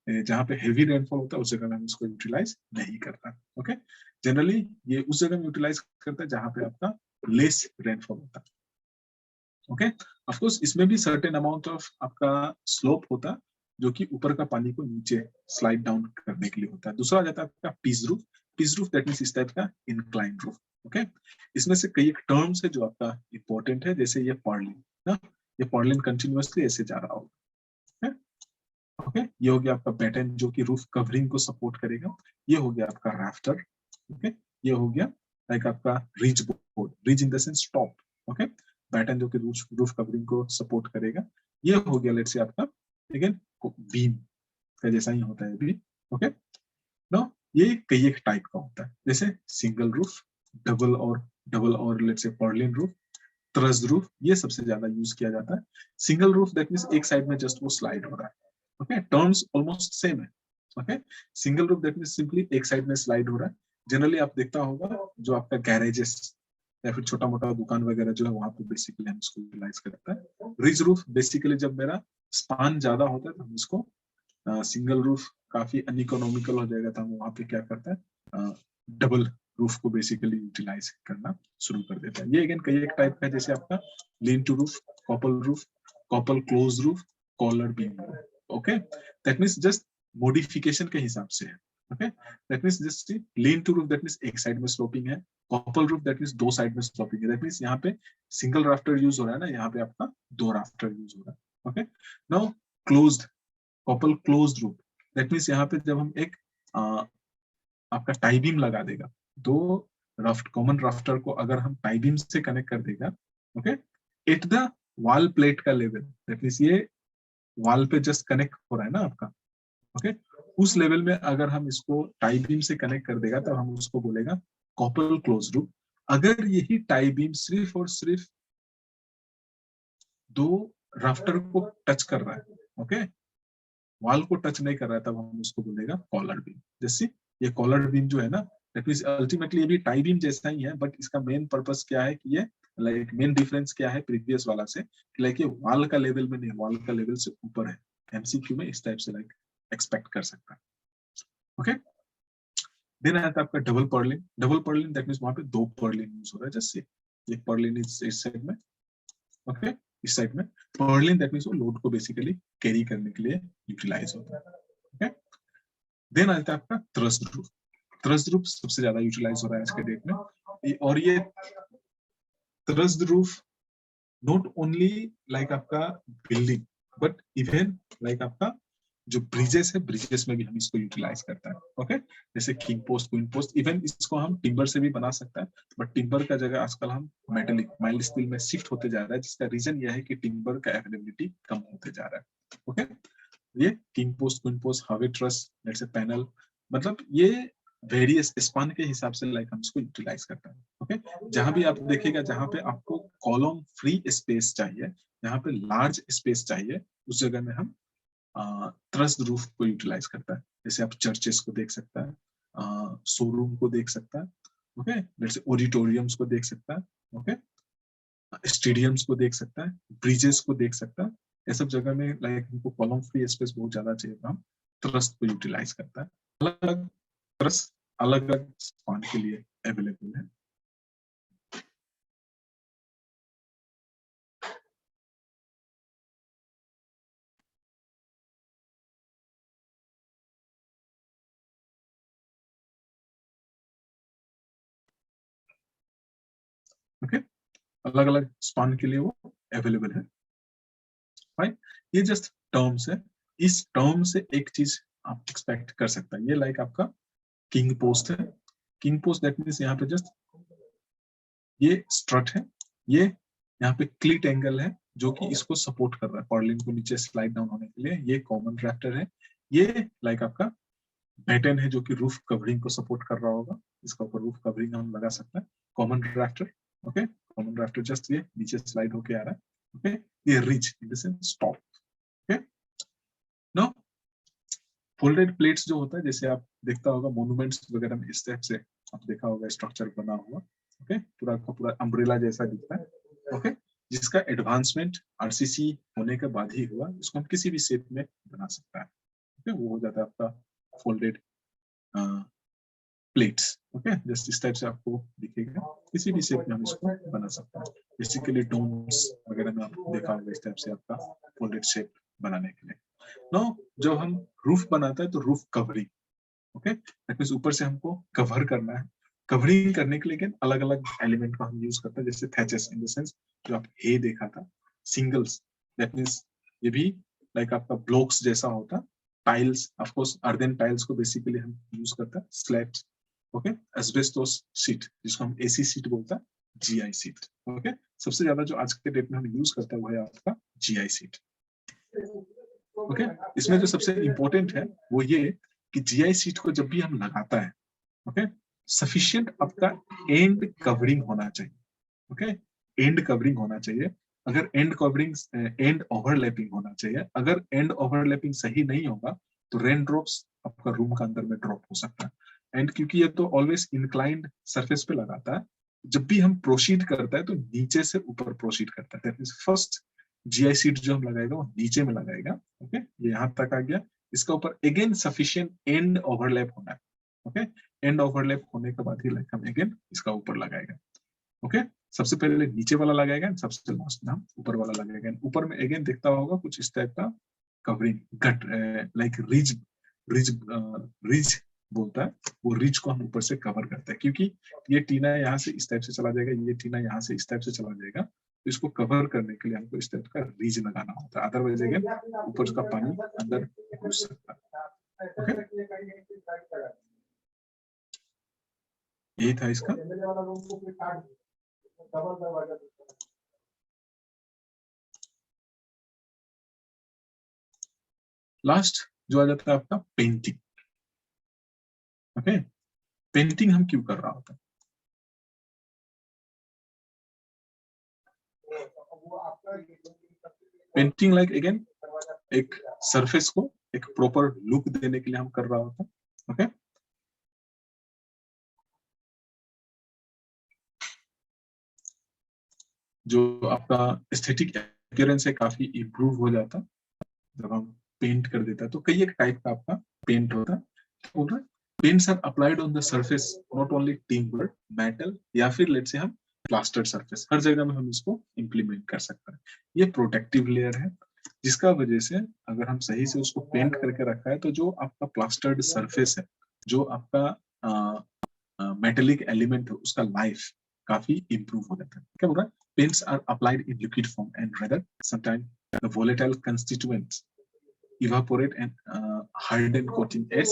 जहाँ पे हेवी रेनफॉल होता है उस जगह में हम इसको यूटिलाइज नहीं करता। ओके, जनरली ये उस जगह में यूटिलाइज करता है जहाँ पे आपका लेस रेनफॉल होता है। ओके, ऑफ कोर्स इसमें भी सर्टेन अमाउंट ऑफ आपका स्लोप होता है जो कि ऊपर का पानी को नीचे स्लाइड डाउन करने के लिए होता है। दूसरा आ जाता है आपका pitch roof. Pitch roof that means इस टाइप का इंक्लाइन रूफ। ओके, इसमें से कई एक टर्म्स है जो आपका इंपॉर्टेंट है, जैसे ये पर्लिन ना, ये पर्लिन कंटिन्यूअसली ऐसे जा रहा होगा। ओके, ये हो गया आपका बैटन जो कि रूफ कवरिंग को सपोर्ट करेगा। ये हो गया आपका राफ्टर। ओके, ये हो गया लाइक आपका ridge board, ridge in the sense top. Okay, batten जो कि रूफ कवरिंग को सपोर्ट करेगा। ये हो गया लेट्स से आपका अगेन बीम का जैसा ही होता है भी। ओके, नो ये कई एक टाइप का होता है, जैसे सिंगल रूफ, डबल और लेट्स से पर्लिन रूफ, ट्रस रूफ, ये सबसे ज्यादा यूज किया जाता है। सिंगल रूफ दैट मींस एक साइड में जस्ट वो स्लाइड हो रहा है। ओके, टर्म्स ऑलमोस्ट सेम है। Okay, single roof that means simply एक साइड में स्लाइड हो रहा है। जनरली आप देखता होगा जो आपका गैरेजेस या फिर छोटा मोटा दुकान वगैरह जो है वहां पे बेसिकली हम इसको यूटिलाइज करता है। रिज रूफ बेसिकली जब मेरा स्पान ज्यादा होता है तो हम इसको, सिंगल रूफ काफी अनइकोनॉमिकल हो जाएगा तो हम वहां पे क्या करता है, डबल रूफ को बेसिकली यूटिलाइज करना शुरू कर देता है। ये अगेन कई एक टाइप का है, जैसे आपका lean to roof, couple close roof, collar beam. Okay, that means just modification के हिसाब से है। Okay, that means just lean to roof that means एक साइड में स्लोपिंग है, कॉपल रूफ दैट मींस दो साइड में स्लोपिंग है। दैट मींस यहाँ पे सिंगल राफ्टर यूज हो रहा है ना, यहाँ पे आपका दो राफ्टर यूज हो रहा है। Okay, now closed, couple closed roof that means यहाँ पे जब हम एक आपका टाई बीम लगा देगा, दो कॉमन राफ्टर को अगर हम टाई बीम से कनेक्ट कर देगा, okay, at the wall plate का लेवल, दैट मींस ये वॉल पे जस्ट कनेक्ट हो रहा है ना आपका। ओके, उस लेवल में अगर हम इसको टाई बीम से कनेक्ट कर देगा तो हम उसको बोलेगा कॉपल क्लोज रूफ। अगर यही टाई बीम सिर्फ और सिर्फ दो राफ्टर को टच कर रहा है, ओके, वॉल को टच नहीं कर रहा है, तब हम उसको बोलेगा कॉलर बीम। जैसे ये कॉलर बीम जो है ना, दैट मींस अल्टीमेटली ये भी टाई बीम जैसा ही है, बट इसका मेन पर्पस क्या है कि ये लाइक मेन डिफरेंस क्या है प्रीवियस वाला से, लाइक ये वॉल का लेवल में नहीं, वॉल का लेवल से ऊपर है। एमसीक्यू में इस टाइप से लाइक एक्सपेक्ट कर सकता है। ओके, देन आता है आपका डबल पर्लिन दैट मींस वहां पे दो पर्लिन यूज हो रहा है, जैसे एक पर्लिन इस साइड में, ओके, इस साइड में पर्लिन दैट मींस वो लोड को बेसिकली कैरी करने के लिए यूटिलाइज होता है। ओके, देन आता है आपका थ्रस्ट रूफ। थ्रस्ट रूफ सबसे ज्यादा यूटिलाइज हो रहा है आज के डेट में, और ये thrust roof not only like आपका बिल्डिंग बट इवन लाइक आपका जो ब्रिजेस है, ब्रिजेस में भी हम इसको यूटिलाइज करता है। ओके, जैसे king post, queen post, even इसको हम टिम्बर से भी बना सकता है, बट टिम्बर का जगह आजकल हम मेटेलिक माइल्ड स्टील में शिफ्ट होते जा रहा है, जिसका रीजन यह है कि टिम्बर का अवेलेबिलिटी कम होते जा रहा है। ओके, ये किंग पोस्ट, क्वीन पोस्ट, हावे ट्रस, लेट्स से पैनल, मतलब ये वेरियस स्पान के हिसाब से लाइक हम इसको यूटिलाइज करता है। ओके, जहां भी आप देखिएगा जहां पे आपको कॉलम फ्री स्पेस चाहिए, जहां पे लार्ज स्पेस चाहिए, उस जगह में हम ट्रस्ट रूफ को यूटिलाइज करता है। जैसे आप चर्चेस को देख सकता है, शोरूम को देख सकता है, ओके, जैसे ऑडिटोरियम्स को देख सकता है, ओके, स्टेडियम्स को देख सकता है, ब्रिजेस को देख सकता है। ये सब जगह में लाइक हमको कॉलम फ्री स्पेस बहुत ज्यादा चाहिए, तो हम ट्रस्ट को यूटिलाइज करता है। अलग अलग ट्रस्ट अलग अलग स्पान के लिए अवेलेबल है। ओके, अलग अलग स्पान के लिए वो अवेलेबल है। राइट, ये जस्ट टर्म्स है। इस टर्म से एक चीज आप एक्सपेक्ट कर सकता है, ये लाइक आपका किंग पोस्ट है। किंग पोस्ट दैट मींस यहाँ पे जस्ट ये स्ट्रट है, ये यहाँ पे क्लीट एंगल है जो कि इसको सपोर्ट कर रहा है पर्लिन को नीचे स्लाइड डाउन होने के लिए। ये कॉमन रैफ्टर है, ये लाइक आपका बैटन है जो कि रूफ कवरिंग को सपोर्ट कर रहा होगा, इसका ऊपर रूफ कवरिंग हम लगा सकते हैं, कॉमन रैफ्टर। ओके, कॉमन रैफ्टर जस्ट ये नीचे स्लाइड होके आ रहा है। ओके, ये rich in the sense top. Okay, now folded plates जो होता है, जैसे आप देखता होगा मोन्यूमेंट्स वगैरह में इस टाइप से आप देखा होगा स्ट्रक्चर बना हुआ, ओके, पूरा का पूरा अम्ब्रेला जैसा दिखता है, ओके, जिसका एडवांसमेंट आरसीसी होने के बाद ही हुआ, इसको हम किसी भी शेप में बना सकता है, ओके, वो हो जाता है आपका फोल्डेड प्लेट्स, ओके, जस्ट इस टाइप से आपको दिखेगा, किसी भी शेप में हम इसको बना सकते हैं, बेसिकली डोम्स वगैरह में आप देखा होगा इस टाइप से आपका फोल्डेड शेप बनाने के लिए। नाउ जब हम रूफ बनाता है तो roof covering, okay, that means ऊपर से हमको कवर करना है, कवरिंग करने के लिए अलग अलग एलिमेंट का हम यूज करते हैं, जैसे थैचेस, इन द सेंस जो आप हे देखा था, सिंगल्स, दैट मींस ये भी लाइक आपका ब्लॉक्स जैसा होता, tiles, of course earthen tiles को बेसिकली हम यूज करते हैं, स्लैब्स, ओके, एस्बेस्टोस शीट जिसको हम एसी शीट बोलता है, जीआई शीट, ओके, सबसे ज्यादा जो आज के डेट में हम यूज करते हैं वो है आपका जीआई शीट, ओके। इसमें जो सबसे इंपॉर्टेंट है वो ये कि जीआई शीट को जब भी हम लगाता है, ओके, सफिशिएंट आपका एंड कवरिंग होना चाहिए, ओके, एंड कवरिंग होना चाहिए, अगर एंड कवरिंग, एंड ओवरलैपिंग होना चाहिए, अगर एंड ओवरलैपिंग सही नहीं होगा तो रेन ड्रॉप्स आपका रूम का अंदर में ड्रॉप हो सकता है, एंड क्योंकि ये तो ऑलवेज इंक्लाइंड सरफेस पे लगाता है, जब भी हम प्रोसीड करता है तो नीचे से ऊपर प्रोसीड करता है, that means first GI seat जो हम लगाएगा वो नीचे में लगाएगा, ओके, ये यहाँ तक आ गया, इसका ऊपर अगेन सफिशिएंट एंड ओवरलैप होना है, ओके, एंड ओवरलैप होने के बाद ही लाइक हम अगेन इसका ऊपर लगाएगा, ओके, सबसे पहले नीचे वाला लगाएगा, सबसे लास्ट में हम ऊपर वाला लगाएगा, ऊपर में अगेन दिखता होगा कुछ इस टाइप का कवरिंग, गट लाइक रिज रिज रिज बोलता है, वो रिज को हम ऊपर से कवर करते हैं, क्योंकि ये टीना यहाँ से इस टाइप से चला जाएगा, ये टीना यहाँ से इस टाइप से चला जाएगा, तो इसको कवर करने के लिए हमको इस टाइप का रिज लगाना होता है, अदरवाइज अगेन ऊपर का पानी अंदर घुस सकता है, ओके, यही था इसका। लास्ट जो आ जाता है आपका पेंटिंग, ओके, पेंटिंग हम क्यों कर रहा होता है, पेंटिंग लाइक अगेन एक सरफेस को एक प्रॉपर लुक देने के लिए हम कर रहा होता है, ओके, जो आपका एस्थेटिक अपीयरेंस है काफी इंप्रूव हो जाता है जब हम पेंट कर देता है, तो कई एक टाइप का आपका पेंट होता है, paints are applied on the surface, not only timber, metal, या फिर लेट्स से हम प्लास्टर्ड सरफेस, हर जगह में हम इसको इंप्लीमेंट कर सकते हैं, ये प्रोटेक्टिव लेयर है, जिसका वजह से अगर हम सही से उसको पेंट करके रखा है तो जो आपका प्लास्टर्ड सरफेस है, जो आपका मेटेलिक एलिमेंट है, उसका लाइफ काफी इंप्रूव हो जाता है, क्या बोल रहा है, paints are applied in liquid form and rather sometime the volatile constituents evaporate and harden coating as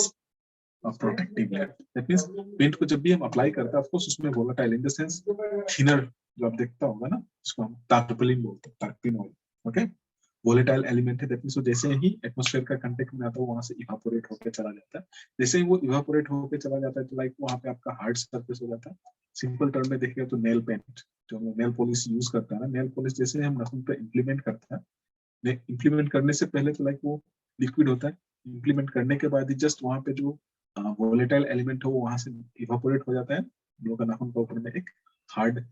a protective layer. That means paint को जब भी हम अप्लाई करते हैं, ऑफ कोर्स उसमें volatile in the sense thinner जो आप देखता होगा ना, इसको हम टार्पलिन बोलते हैं, टार्पिन ऑयल, ओके, वोलेटाइल एलिमेंट है, दैट मींस वो जैसे ही एटमॉस्फेयर का कांटेक्ट में आता है वहां से इवापोरेट होकर चला जाता है, जैसे ही वो इवापोरेट होकर चला जाता है तो लाइक वहां पे आपका हार्ड सरफेस हो जाता है, सिंपल टर्म में देखिए तो नेल पेंट जो हम नेल पॉलिश यूज करता है ना, नेल पॉलिश जैसे हम नाखून पे इंप्लीमेंट करते हैं, इंप्लीमेंट करने से पहले तो लाइक वो लिक्विड होता है, इंप्लीमेंट करने के बाद ही जस्ट वहां पे जो वोलेटाइल एलिमेंट है वो वहां से इवापोरेट हो जाता है, हम लोग का नाखून के ऊपर में एक हार्ड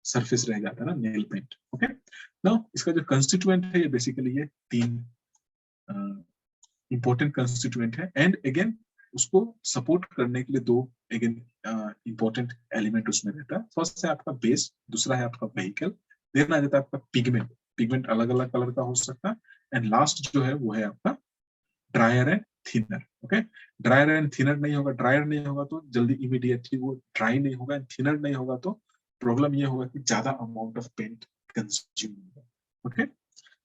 सरफेस रह जाता है ना, नेल पेंट, ओके। नाउ इसका जो कंस्टिट्यूएंट है ये बेसिकली ये तीन इंपॉर्टेंट कंस्टिट्यूएंट है, एंड अगेन उसको सपोर्ट करने के लिए दो अगेन इंपॉर्टेंट एलिमेंट उसमें रहता है, फर्स्ट है आपका बेस, दूसरा है आपका व्हीकल, देन आ जाता है आपका पिगमेंट, पिगमेंट अलग अलग कलर का हो सकता है, एंड लास्ट जो है वो है आपका dryer and thinner, okay, dryer and thinner नहीं होगा, ड्रायर नहीं होगा तो जल्दी इमीडिएटली वो ड्राई नहीं होगा, थिनर नहीं होगा तो प्रॉब्लम ये होगा कि ज्यादा अमाउंट ऑफ पेंट कंज्यूम होगा, ओके।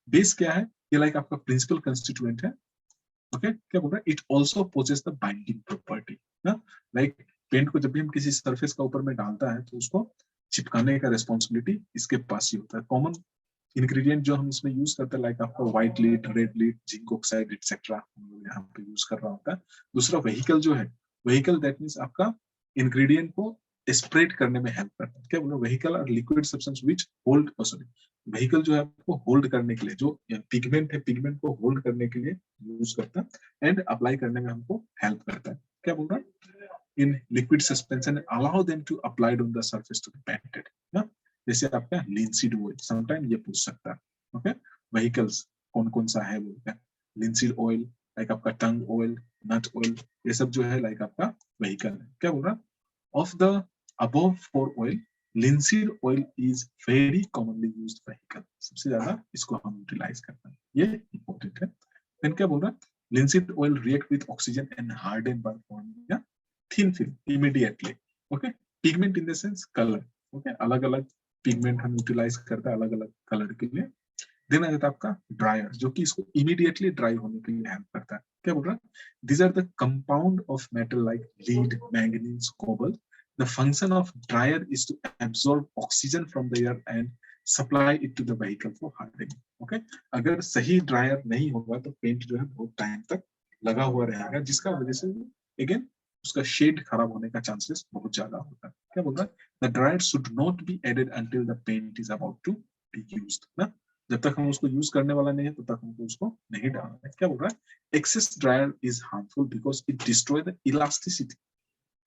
बेस क्या है, ये लाइक आपका प्रिंसिपल कंस्टिट्यूएंट है, ओके, क्या बोल रहा है, it also poses the binding property ना, लाइक पेंट को जब भी हम किसी सरफेस का ऊपर में डालता है तो उसको चिपकाने का रिस्पॉन्सिबिलिटी इसके पास ही होता है, कॉमन इंग्रेडिएंट जो हम इसमें यूज करते हैं लाइक आपका white lead, red lead, zinc oxide etcetera हम लोग यहाँ पे यूज कर रहा होता है, दूसरा व्हीकल जो है, व्हीकल दैट मींस आपका इंग्रेडिएंट को स्प्रेड करने में हेल्प करता है, क्या बोलो, व्हीकल और liquid substance which hold, sorry, vehicle जो है आपको होल्ड करने के लिए, जो पिगमेंट है पिगमेंट को होल्ड करने के लिए यूज करता है एंड अप्लाई करने में हमको हेल्प करता है, क्या बोल रहा है, in liquid suspension and allow them to applied on the surface to be painted. ना जैसे आपका linseed oil, sometime ये पूछ सकता है. Okay, vehicles कौन-कौन सा है बोलते हैं. Linseed oil, like आपका tongue oil, nut oil, ये सब जो है like आपका vehicle है. क्या बोल रहा? Of the above 4 oil, linseed oil is very commonly used vehicle. सबसे ज्यादा इसको हम utilize करते हैं. ये important है. Then क्या बोल रहा? Linseed oil react with oxygen and harden by forming a thin film immediately. Okay, pigment in the sense color. Okay, अलग-अलग pigment हम utilize करते हैं अलग-अलग color के लिए. Then आ जाता है आपका ड्रायर जो कि इसको immediately dry होने के लिए हेल्प करता है. क्या बोल रहा है? These are the compound of metal like lead, manganese, cobalt. The function of dryer is to absorb oxygen from the air and supply it to the vehicle for hardening. Okay, अगर सही ड्रायर नहीं होगा तो पेंट जो है बहुत टाइम तक लगा हुआ रहेगा जिसका वजह से again उसका शेड खराब होने का चांसेस बहुत ज्यादा होता है. क्या बोल रहा है? The dryer should not be added until the paint is about to be used. ना जब तक हम उसको यूज करने वाला नहीं है तब तक हमको उसको नहीं डालना है. क्या बोल रहा है? Excess dryer is harmful because it destroys the elasticity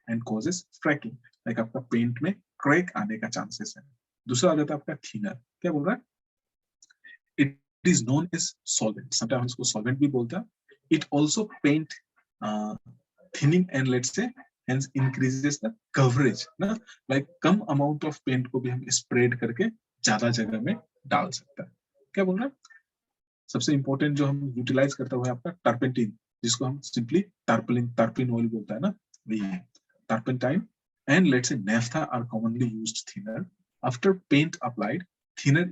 and causes cracking. Like आपका पेंट में क्रैक आने का चांसेस है. दूसरा आ जाता है आपका थिनर. क्या बोल रहा है? It is known as solvent. Sometimes इसको solvent भी बोलता है. It also paint thinning and let's say hence increases the coverage. ना like come amount of paint को भी हम स्प्रेड करके ज्यादा जगह में डाल सकते हैं. क्या बोल रहा है? सबसे इंपॉर्टेंट जो हम यूटिलाइज करते हुए आपका टर्पेंटिन जिसको हम सिंपली टर्पिन ऑयल बोलता है ना वही है. Turpentine and let's say naphtha are commonly used thinner. After paint applied, thinner